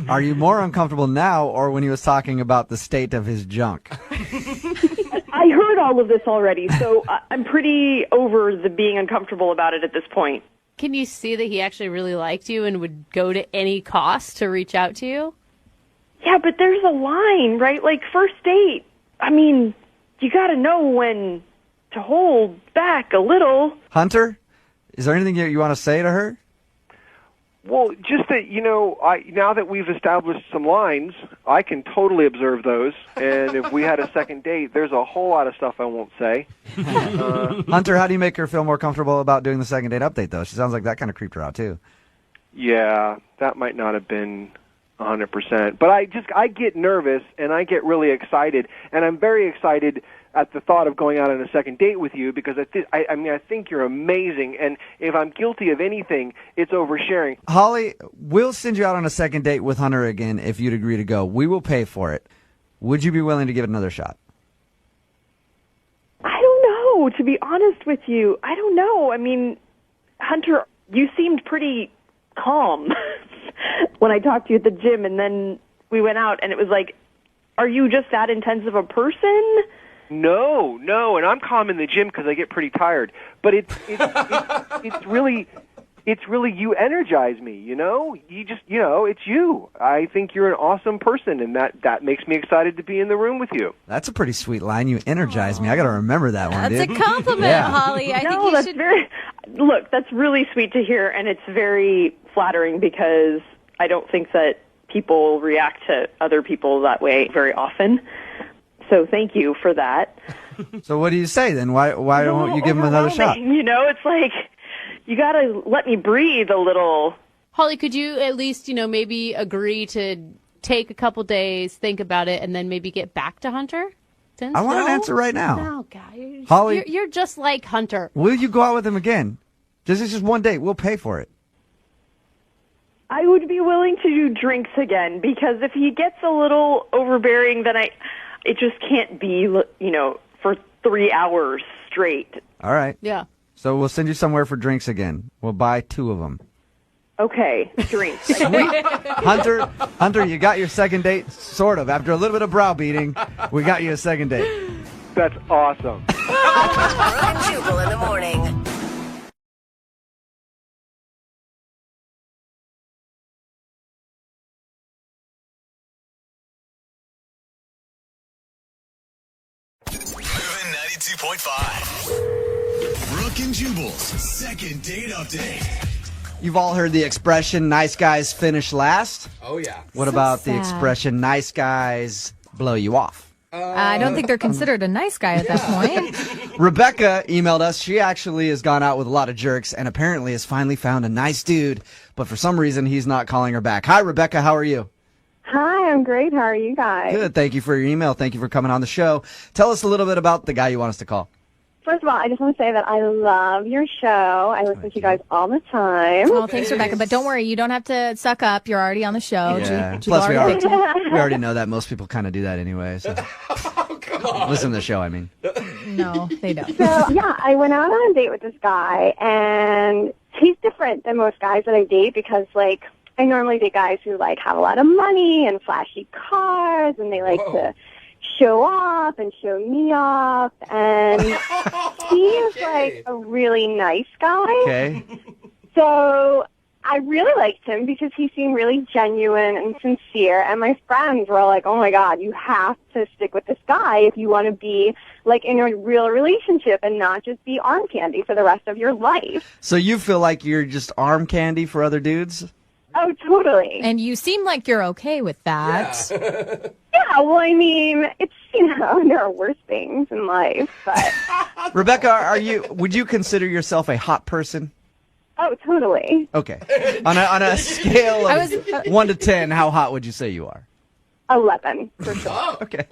are you more uncomfortable now or when he was talking about the state of his junk? I heard all of this already, so I'm pretty over the being uncomfortable about it at this point. Can you see that he actually really liked you and would go to any cost to reach out to you? Yeah, but there's a line, right? Like, first date. I mean, you gotta know when to hold back a little. Hunter, is there anything you want to say to her? Well, just that, now that we've established some lines, I can totally observe those. And if we had a second date, there's a whole lot of stuff I won't say. Hunter, how do you make her feel more comfortable about doing the second date update, though? She sounds like that kind of creeped her out, too. Yeah, that might not have been 100%. But I get nervous, and I get really excited. And I'm very excited at the thought of going out on a second date with you because I think you're amazing. And if I'm guilty of anything, it's oversharing. Holly, we'll send you out on a second date with Hunter again if you'd agree to go. We will pay for it. Would you be willing to give it another shot? I don't know, to be honest with you. I don't know. I mean, Hunter, you seemed pretty calm when I talked to you at the gym, and then we went out, and it was like, are you just that intense of a person? No, and I'm calm in the gym because I get pretty tired. But it's really you energize me. You just it's you. I think you're an awesome person, and that makes me excited to be in the room with you. That's a pretty sweet line. You energize me. I got to remember that one. That's dude. a compliment, Yeah. Holly. I think you that's should. Look, that's really sweet to hear, and it's very flattering because I don't think that people react to other people that way very often. So thank you for that. So what do you say then? Why won't you give him another shot? It's like you got to let me breathe a little. Holly, could you at least, maybe agree to take a couple days, think about it, and then maybe get back to Hunter? I want an answer right now. No, guys. Holly, You're just like Hunter. will you go out with him again? This is just one date. We'll pay for it. I would be willing to do drinks again because if he gets a little overbearing, then it just can't be, for 3 hours straight. All right. Yeah. So we'll send you somewhere for drinks again. We'll buy 2 of them. Okay, drinks. Sweet. Hunter, you got your second date, sort of. After a little bit of browbeating, we got you a second date. That's awesome. Brooke and Jubal in the morning. Moving 92.5. Brooke and Jubal's second date update. You've all heard the expression, nice guys finish last. Oh, yeah. What about the expression, nice guys blow you off? I don't think they're considered a nice guy at that point. Rebecca emailed us. She actually has gone out with a lot of jerks and apparently has finally found a nice dude, but for some reason he's not calling her back. Hi, Rebecca. How are you? Hi, I'm great. How are you guys? Good. Thank you for your email. Thank you for coming on the show. Tell us a little bit about the guy you want us to call. First of all, I just want to say that I love your show. I listen to you guys all the time. Oh, thanks, Rebecca. But don't worry, you don't have to suck up. You're already on the show. Yeah. Jubal Plus, we already already know that most people kind of do that anyway. So. Come on. Listen to the show, I mean. No, they don't. So, yeah, I went out on a date with this guy, and he's different than most guys that I date because, like, I normally date guys who, like, have a lot of money and flashy cars, and they like to show off and show me off, and he is, like, a really nice guy. Okay. So I really liked him because he seemed really genuine and sincere, and my friends were like, oh, my God, you have to stick with this guy if you want to be, like, in a real relationship and not just be arm candy for the rest of your life. So you feel like you're just arm candy for other dudes? Oh, totally. And you seem like you're okay with that. Yeah, well, I mean, it's, there are worse things in life, but... Rebecca, would you consider yourself a hot person? Oh, totally. Okay. On a scale of 1 to 10, how hot would you say you are? 11, for sure. Okay.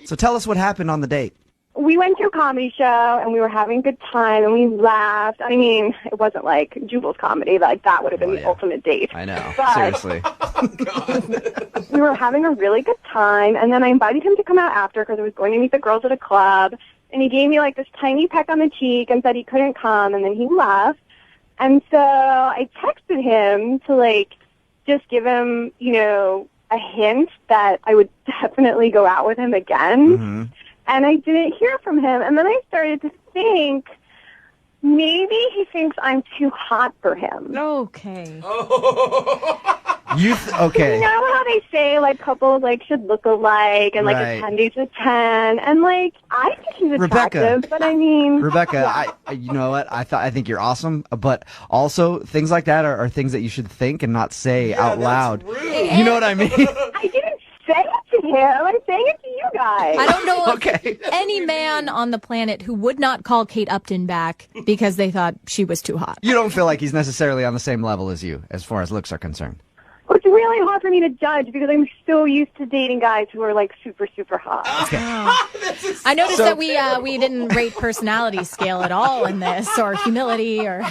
So tell us what happened on the date. We went to a comedy show, and we were having a good time, and we laughed. I mean, it wasn't like Jubal's comedy. Like, that would have been the ultimate date. I know. But Seriously. we were having a really good time, and then I invited him to come out after because I was going to meet the girls at a club, and he gave me, like, this tiny peck on the cheek and said he couldn't come, and then he left. And so I texted him to, like, just give him, a hint that I would definitely go out with him again. Mm-hmm. and I didn't hear from him. And then I started to think maybe he thinks I'm too hot for him. Okay. Okay. You know how they say, like, couples, like, should look alike and, like, Right. a 10 dates a 10? And, like, I think he's attractive, Rebecca. but I mean... Rebecca, you know what? I think you're awesome, but also things like that are things that you should think and not say out loud. You know what I mean? I didn't say it to him. I'm saying it to you guys. I don't know of any man on the planet who would not call Kate Upton back because they thought she was too hot. You don't feel like he's necessarily on the same level as you as far as looks are concerned. It's really hard for me to judge because I'm so used to dating guys who are, like, super, super hot. I noticed that we didn't rate personality scale at all in this, or humility, or...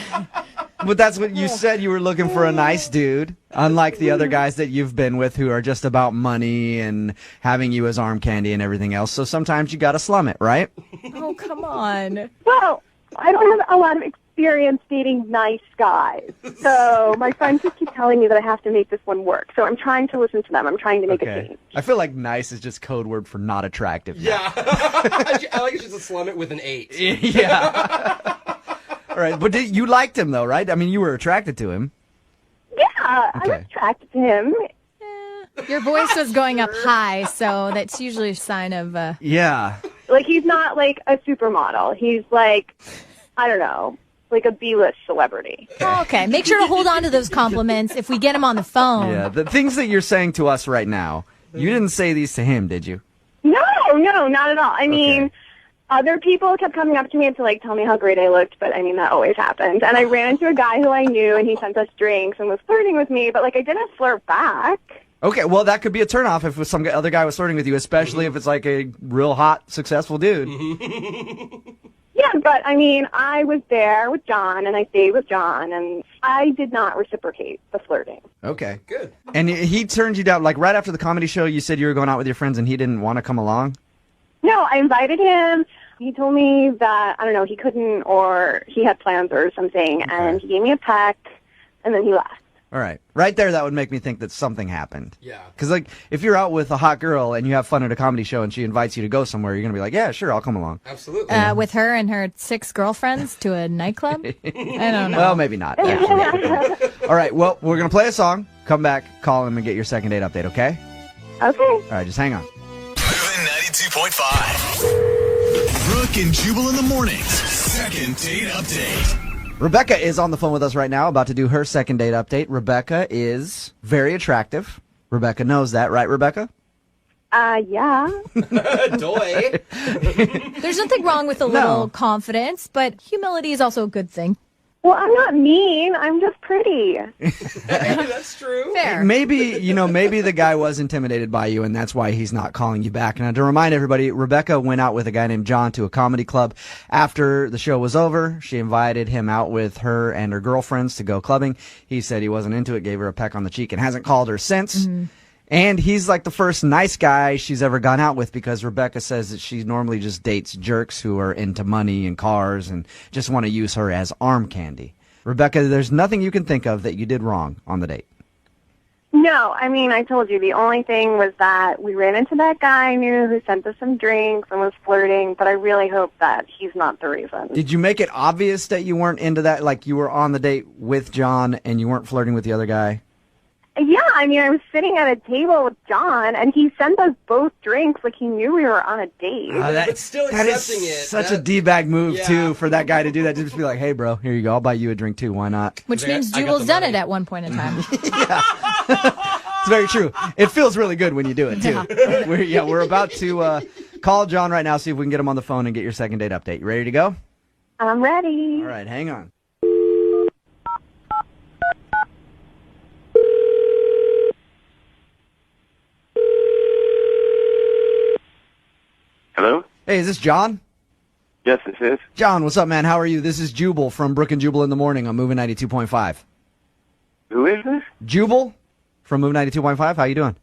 But that's what you said. You were looking for a nice dude, unlike the other guys that you've been with who are just about money and having you as arm candy and everything else. So sometimes you got to slum it, right? Oh, come on. Well, I don't have a lot of experience dating nice guys. So my friends just keep telling me that I have to make this one work. So I'm trying to listen to them. I'm trying to make a change. I feel like nice is just code word for not attractive. Yeah. I like it just to slum it with an 8. Yeah. All right. But you liked him, though, right? I mean, you were attracted to him. Yeah, I was attracted to him. Your voice was going up high, so that's usually a sign of... Yeah. Like, he's not, like, a supermodel. He's, like, I don't know, like a B-list celebrity. Okay, make sure to hold on to those compliments if we get him on the phone. Yeah, the things that you're saying to us right now, you didn't say these to him, did you? No, not at all. I mean, other people kept coming up to me to, like, tell me how great I looked, but, I mean, that always happens. And I ran into a guy who I knew, and he sent us drinks and was flirting with me, but, like, I didn't flirt back. Okay, well, that could be a turnoff if some other guy was flirting with you, especially if it's, like, a real hot, successful dude. Yeah, but, I mean, I was there with John, and I stayed with John, and I did not reciprocate the flirting. Okay. Good. And he turned you down, like, right after the comedy show, you said you were going out with your friends, and he didn't want to come along? No, I invited him. He told me that, I don't know, he couldn't, or he had plans or something, and he gave me a peck, and then he left. All right. Right there, that would make me think that something happened. Yeah. Because, like, if you're out with a hot girl and you have fun at a comedy show and she invites you to go somewhere, you're going to be like, yeah, sure, I'll come along. Absolutely. With her and her 6 girlfriends to a nightclub? I don't know. Well, maybe not, actually. All right, well, we're going to play a song, come back, call him, and get your second date update, okay? Okay. All right, just hang on. Moving 92.5. Brooke and Jubal in the mornings. Second date update. Rebecca is on the phone with us right now, about to do her second date update. Rebecca is very attractive. Rebecca knows that, right, Rebecca? Yeah. Doy. There's nothing wrong with a little confidence, but humility is also a good thing. Well, I'm not mean. I'm just pretty. That's true. Fair. Maybe the guy was intimidated by you, and that's why he's not calling you back. Now, to remind everybody, Rebecca went out with a guy named John to a comedy club. After the show was over, she invited him out with her and her girlfriends to go clubbing. He said he wasn't into it, gave her a peck on the cheek, and hasn't called her since. Mm-hmm. And he's like the first nice guy she's ever gone out with, because Rebecca says that she normally just dates jerks who are into money and cars and just want to use her as arm candy. Rebecca, there's nothing you can think of that you did wrong on the date. No, I mean, I told you the only thing was that we ran into that guy I knew who sent us some drinks and was flirting, but I really hope that he's not the reason. Did you make it obvious that you weren't into that, like you were on the date with John and you weren't flirting with the other guy? Yeah, I mean, I was sitting at a table with John, and he sent us both drinks like he knew we were on a date. But still that accepting is it. Such a D-bag move, too, for that guy to do that. To just be like, hey, bro, here you go. I'll buy you a drink, too. Why not? Which means Jubal's done it at one point in time. It's very true. It feels really good when you do it, too. Yeah. We're about to call John right now, see if we can get him on the phone and get your second date update. You ready to go? I'm ready. All right, hang on. Hello? Hey, is this John? Yes, this is. John, what's up, man? How are you? This is Jubal from Brooke and Jubal in the morning on Moving 92.5. Who is this? Jubal from Moving 92.5. How you doing?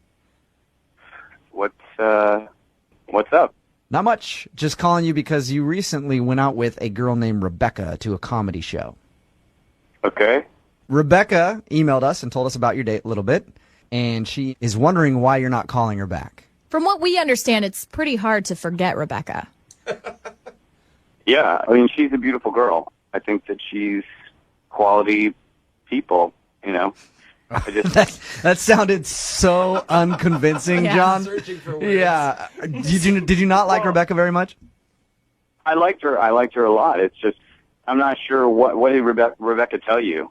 What's up? Not much. Just calling you because you recently went out with a girl named Rebecca to a comedy show. Okay. Rebecca emailed us and told us about your date a little bit, and she is wondering why you're not calling her back. From what we understand, it's pretty hard to forget Rebecca. Yeah, I mean, she's a beautiful girl. I think that she's quality people, you know. I just that sounded so unconvincing, John. Searching for words. Yeah. Did you not like Rebecca very much? I liked her. I liked her a lot. It's just I'm not sure what did Rebecca tell you?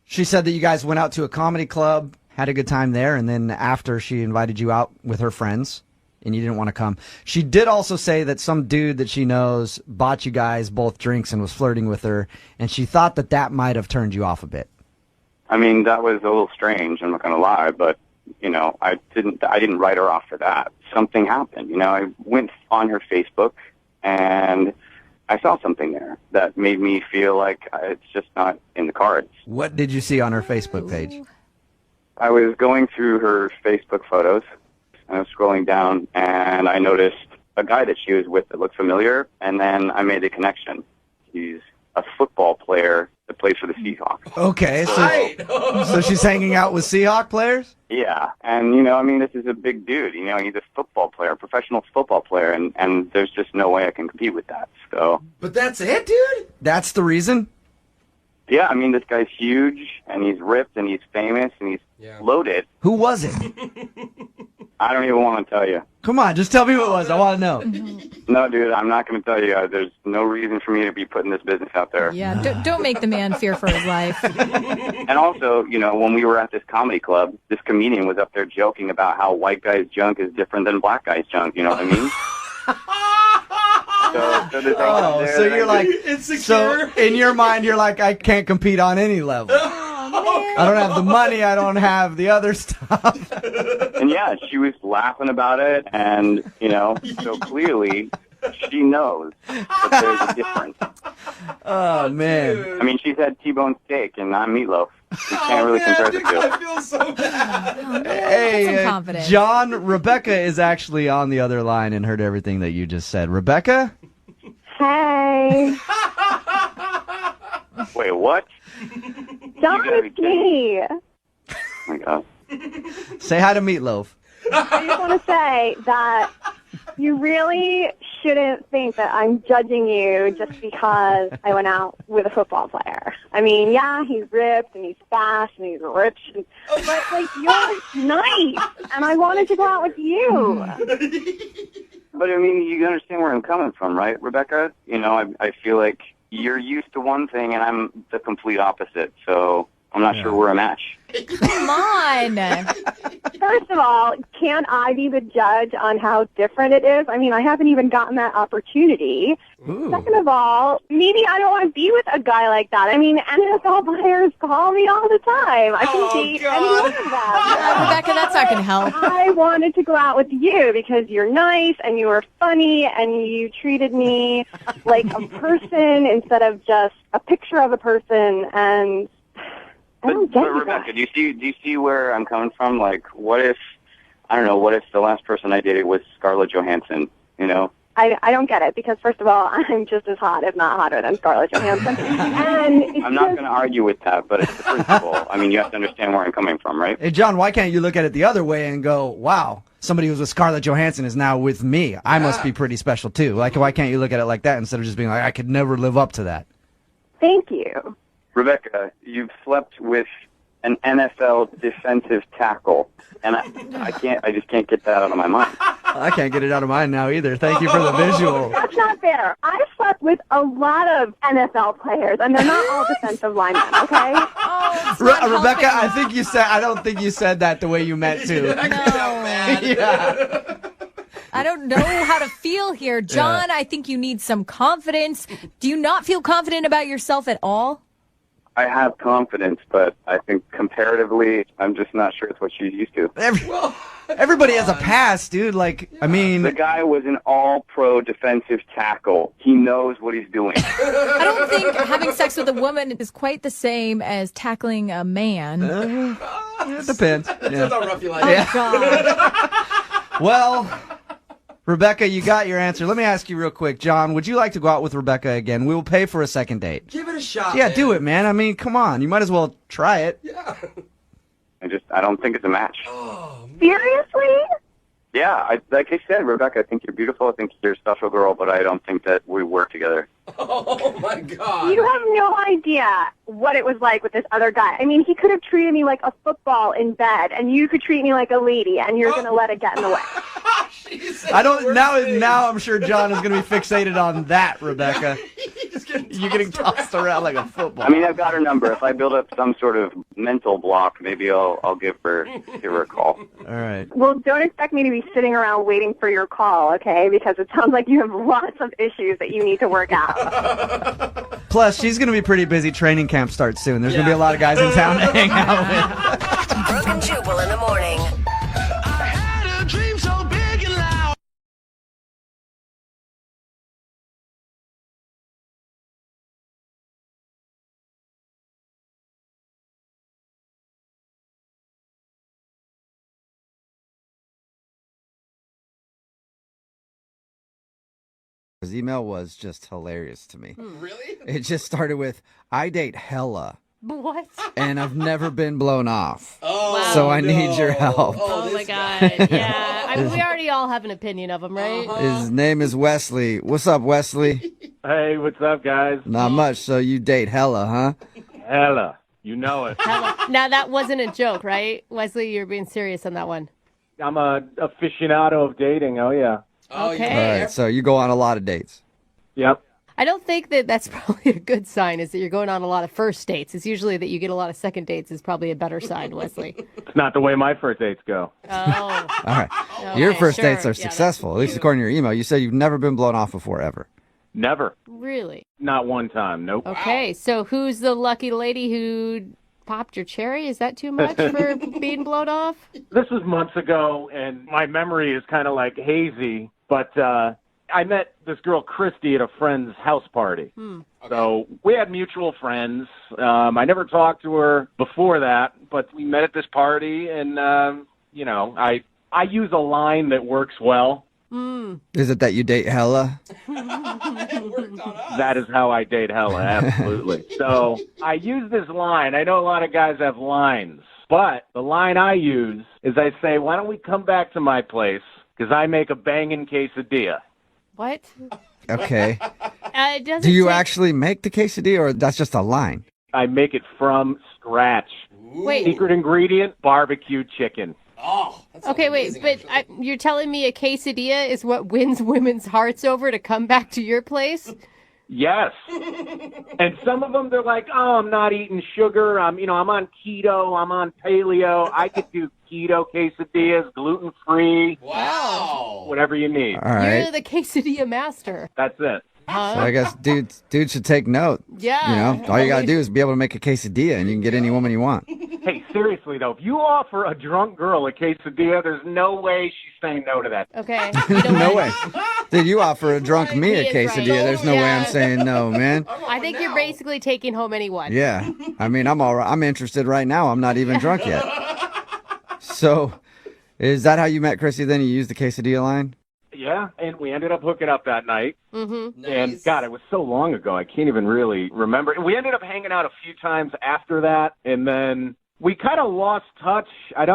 She said that you guys went out to a comedy club, had a good time there, and then after she invited you out with her friends, and you didn't want to come. She did also say that some dude that she knows bought you guys both drinks and was flirting with her, and she thought that that might have turned you off a bit. I mean, that was a little strange, I'm not going to lie, but, you know, I didn't write her off for that. Something happened. You know, I went on her Facebook, and I saw something there that made me feel like it's just not in the cards. What did you see on her Facebook page? I was going through her Facebook photos, and I was scrolling down, and I noticed a guy that she was with that looked familiar, and then I made a connection. He's a football player that plays for the Seahawks. Okay, so she's hanging out with Seahawk players? Yeah, and, you know, I mean, this is a big dude. You know, he's a football player, a professional football player, and there's just no way I can compete with that. So. But that's it, dude? That's the reason? Yeah, I mean, this guy's huge, and he's ripped, and he's famous, and he's loaded. Who was it? I don't even want to tell you. Come on, just tell me who it was. I want to know. No, dude, I'm not going to tell you. There's no reason for me to be putting this business out there. Yeah, don't make the man fear for his life. And also, you know, when we were at this comedy club, this comedian was up there joking about how white guy's junk is different than black guy's junk. You know what I mean? So you're like, so in your mind, you're like, I can't compete on any level. I don't have the money. I don't have the other stuff. And yeah, she was laughing about it, and, you know, so clearly she knows that there's a difference. Oh, man. I mean, she's had T-bone steak and not meatloaf. You can't really compare the two. I feel so bad. Hey, John, Rebecca is actually on the other line and heard everything that you just said. Rebecca? Hey. Wait, what? John, it's me. Oh, my God. Say hi to Meatloaf. I just want to say that you really shouldn't think that I'm judging you just because I went out with a football player. I mean, yeah, he's ripped and he's fast and he's rich, but like you're nice, and I wanted to go out with you. But I mean, you understand where I'm coming from, right, Rebecca? You know, I feel like you're used to one thing and I'm the complete opposite, so I'm not sure we're a match. Come on. First of all, can't I be the judge on how different it is? I mean, I haven't even gotten that opportunity. Ooh. Second of all, maybe I don't want to be with a guy like that. I mean, NFL players call me all the time. I can date any one of them. Rebecca, that's not going to help. I wanted to go out with you because you're nice and you were funny and you treated me like a person instead of just a picture of a person, and I don't get But Rebecca, do you see where I'm coming from? Like, what if the last person I dated was Scarlett Johansson, you know? I don't get it because, first of all, I'm just as hot, if not hotter, than Scarlett Johansson. And I'm not going to argue with that, but it's the principle. I mean, you have to understand where I'm coming from, right? Hey, John, why can't you look at it the other way and go, wow, somebody who's with Scarlett Johansson is now with me. I must be pretty special, too. Like, why can't you look at it like that instead of just being like, I could never live up to that? Thank you. Rebecca, you've slept with an NFL defensive tackle, and I just can't get that out of my mind. I can't get it out of mine now either. Thank you for the visual. That's not fair. I've slept with a lot of NFL players, and they're not all defensive linemen, okay? Rebecca, I don't think you said that the way you meant to. Yeah. I don't know how to feel here. John, I think you need some confidence. Do you not feel confident about yourself at all? I have confidence, but I think comparatively, I'm just not sure it's what she's used to. Everybody has a past, dude. Like, I mean... The guy was an all-pro defensive tackle. He knows what he's doing. I don't think having sex with a woman is quite the same as tackling a man. It depends. Depends how rough you like it. God. Well... Rebecca, you got your answer. Let me ask you real quick. John, would you like to go out with Rebecca again? We will pay for a second date. Give it a shot, Yeah, man. do it, man. I mean, come on. You might as well try it. Yeah. I don't think it's a match. Seriously? Yeah, like I said, Rebecca, I think you're beautiful. I think you're a special girl, but I don't think that we work together. Oh, my God. You have no idea what it was like with this other guy. I mean, he could have treated me like a football in bed, and you could treat me like a lady, and you're going to let it get in the way. I don't now. I'm sure John is going to be fixated on that, Rebecca. You're getting tossed around like a football. I mean, I've got her number. If I build up some sort of mental block, maybe I'll give her a call. All right. Well, don't expect me to be sitting around waiting for your call, okay? Because it sounds like you have lots of issues that you need to work out. Plus, she's going to be pretty busy. Training camp starts soon. There's going to be a lot of guys in town to hang out with. Brooke and Jubal in the morning. His email was just hilarious to me. Really? It just started with, I date hella, What? and I've never been blown off. Oh, Wow. So I need your help. Oh my God. Yeah. I mean, we already all have an opinion of him, right? His name is Wesley. What's up, Wesley? Hey, what's up, guys? Not much. So you date hella, huh? Hella. You know it. Now, that wasn't a joke, right? Wesley, you're being serious on that one. I'm a aficionado of dating. Oh, yeah. Okay. All right. So you go on a lot of dates. Yep. I don't think that that's probably a good sign, is that you're going on a lot of first dates. It's usually that you get a lot of second dates is probably a better sign, Wesley. It's not the way my first dates go. Oh. All right. Okay, Your first dates sure. are successful, at least according to your email. You said you've never been blown off before, ever. Never. Really? Not one time. Nope. Okay, so who's the lucky lady who popped your cherry? Is that too much for being blown off? This was months ago, and my memory is kind of like hazy, but I met this girl, Christy, at a friend's house party. So we had mutual friends. I never talked to her before that, but we met at this party, and, I use a line that works well. Is it that you date hella? That is how I date hella, absolutely. So I use this line. I know a lot of guys have lines, but the line I use is I say, why don't we come back to my place, because I make a banging quesadilla. What? Okay. It doesn't Do you take- actually make the quesadilla, or that's just a line? I make it from scratch. Wait. Secret ingredient, barbecue chicken. Oh, Okay, wait, but you're telling me a quesadilla is what wins women's hearts over to come back to your place? Yes. And some of them, they're like, oh, I'm not eating sugar. I'm on keto. I'm on paleo. I could do keto quesadillas, gluten-free. Wow. Whatever you need. All right. You're the quesadilla master. That's it. So I guess dudes should take note. Yeah. You know, all you got to do is be able to make a quesadilla, and you can get any woman you want. Hey, seriously, though, if you offer a drunk girl a quesadilla, there's no way she's saying no to that. Okay. No way. Did you offer a drunk me a He is right. quesadilla? There's no way I'm saying no, man. I think you're basically taking home anyone. Yeah. I mean, I'm all right. I'm interested right now. I'm not even drunk yet. So, is that how you met Chrissy then? You used the quesadilla line? Yeah, and we ended up hooking up that night. Mm-hmm. And, God, it was so long ago, I can't even really remember. And we ended up hanging out a few times after that, and then we kind of lost touch. I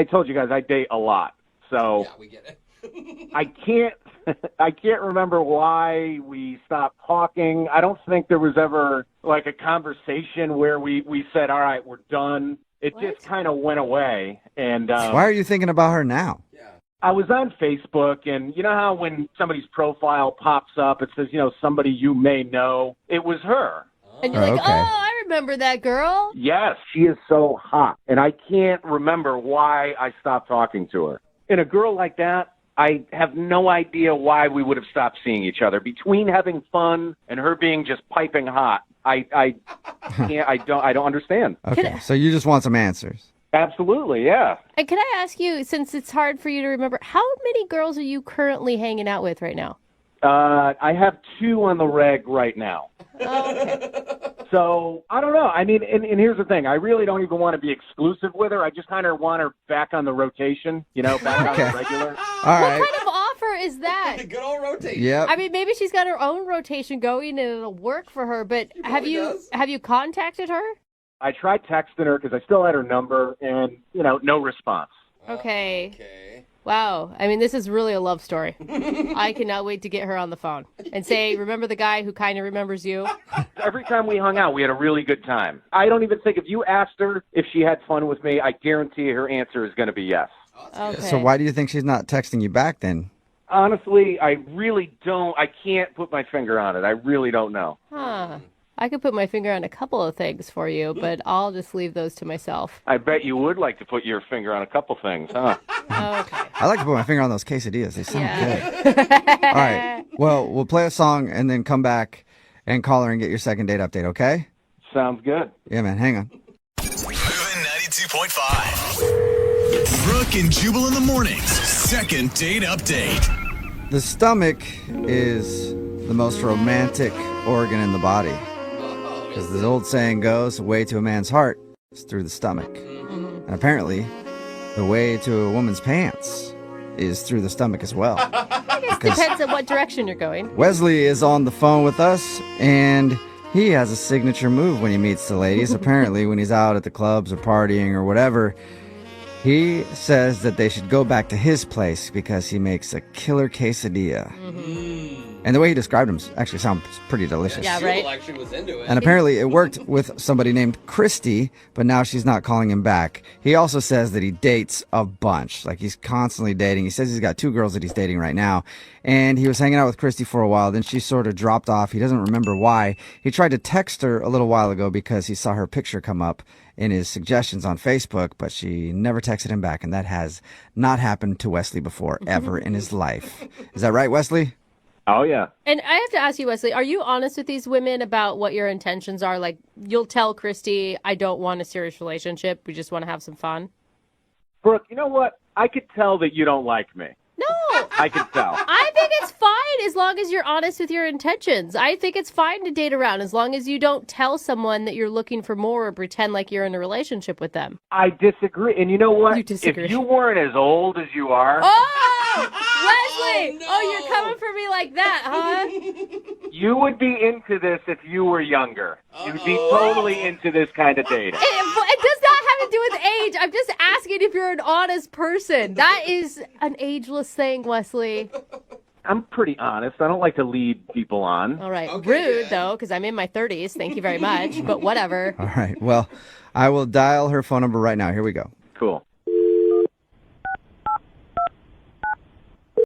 told you guys I date a lot, so Yeah, we get it. I can't remember why we stopped talking. I don't think there was ever like a conversation where we said, all right, we're done. It just kind of went away. And Why are you thinking about her now? I was on Facebook, and you know how when somebody's profile pops up, it says, somebody you may know? It was her. And you're like, okay. I remember that girl. Yes, she is so hot, and I can't remember why I stopped talking to her. And a girl like that, I have no idea why we would have stopped seeing each other. Between having fun and her being just piping hot, I don't understand. Okay, so you just want some answers. Absolutely, yeah. And can I ask you, since it's hard for you to remember, how many girls are you currently hanging out with right now? I have 2 on the reg right now. Oh, okay. So, I don't know. I mean, and here's the thing. I really don't even want to be exclusive with her. I just kind of want her back on the rotation, back on the regular. All right. What kind of offer is that? Good old rotation. Yep. I mean, maybe she's got her own rotation going and it'll work for her, but have you contacted her? I tried texting her because I still had her number, and, no response. Okay. Wow. I mean, this is really a love story. I cannot wait to get her on the phone and say, remember the guy who kind of remembers you? Every time we hung out, we had a really good time. I don't even think if you asked her if she had fun with me, I guarantee her answer is going to be yes. Okay. So why do you think she's not texting you back then? Honestly, I really don't. I can't put my finger on it. I really don't know. Huh. I could put my finger on a couple of things for you, but I'll just leave those to myself. I bet you would like to put your finger on a couple things, huh? Okay. I like to put my finger on those quesadillas. They sound good. All right. Well, we'll play a song and then come back and call her and get your second date update, okay? Sounds good. Yeah, man. Hang on. Moving 92.5. Brooke and Jubal in the mornings. Second date update. The stomach is the most romantic organ in the body. Because the old saying goes, the way to a man's heart is through the stomach. And apparently, the way to a woman's pants is through the stomach as well. I guess it depends on what direction you're going. Wesley is on the phone with us, and he has a signature move when he meets the ladies. Apparently, when he's out at the clubs or partying or whatever, he says that they should go back to his place because he makes a killer quesadilla. And the way he described them actually sounds pretty delicious. Yeah, right? Jubal actually was into it. And apparently it worked with somebody named Christy, but now she's not calling him back. He also says that he dates a bunch. Like, he's constantly dating. He says he's got 2 girls that he's dating right now. And he was hanging out with Christy for a while. Then she sort of dropped off. He doesn't remember why. He tried to text her a little while ago because he saw her picture come up in his suggestions on Facebook, but she never texted him back. And that has not happened to Wesley before, ever in his life. Is that right, Wesley? Oh, yeah. And I have to ask you, Wesley, are you honest with these women about what your intentions are? Like, you'll tell Christy, I don't want a serious relationship. We just want to have some fun. Brooke, you know what? I could tell that you don't like me. No. I could tell. I think it's fine as long as you're honest with your intentions. I think it's fine to date around as long as you don't tell someone that you're looking for more or pretend like you're in a relationship with them. I disagree. And you know what? You disagree. If you weren't as old as you are, Wesley! Oh, you're coming for me like that, huh? you would be into this if you were younger. You'd be totally into this kind of dating. It does not have to do with age. I'm just asking if you're an honest person. That is an ageless thing, Wesley. I'm pretty honest. I don't like to lead people on. All right. Rude, though, because I'm in my 30s. Thank you very much. But whatever. All right. Well, I will dial her phone number right now. Here we go. Cool.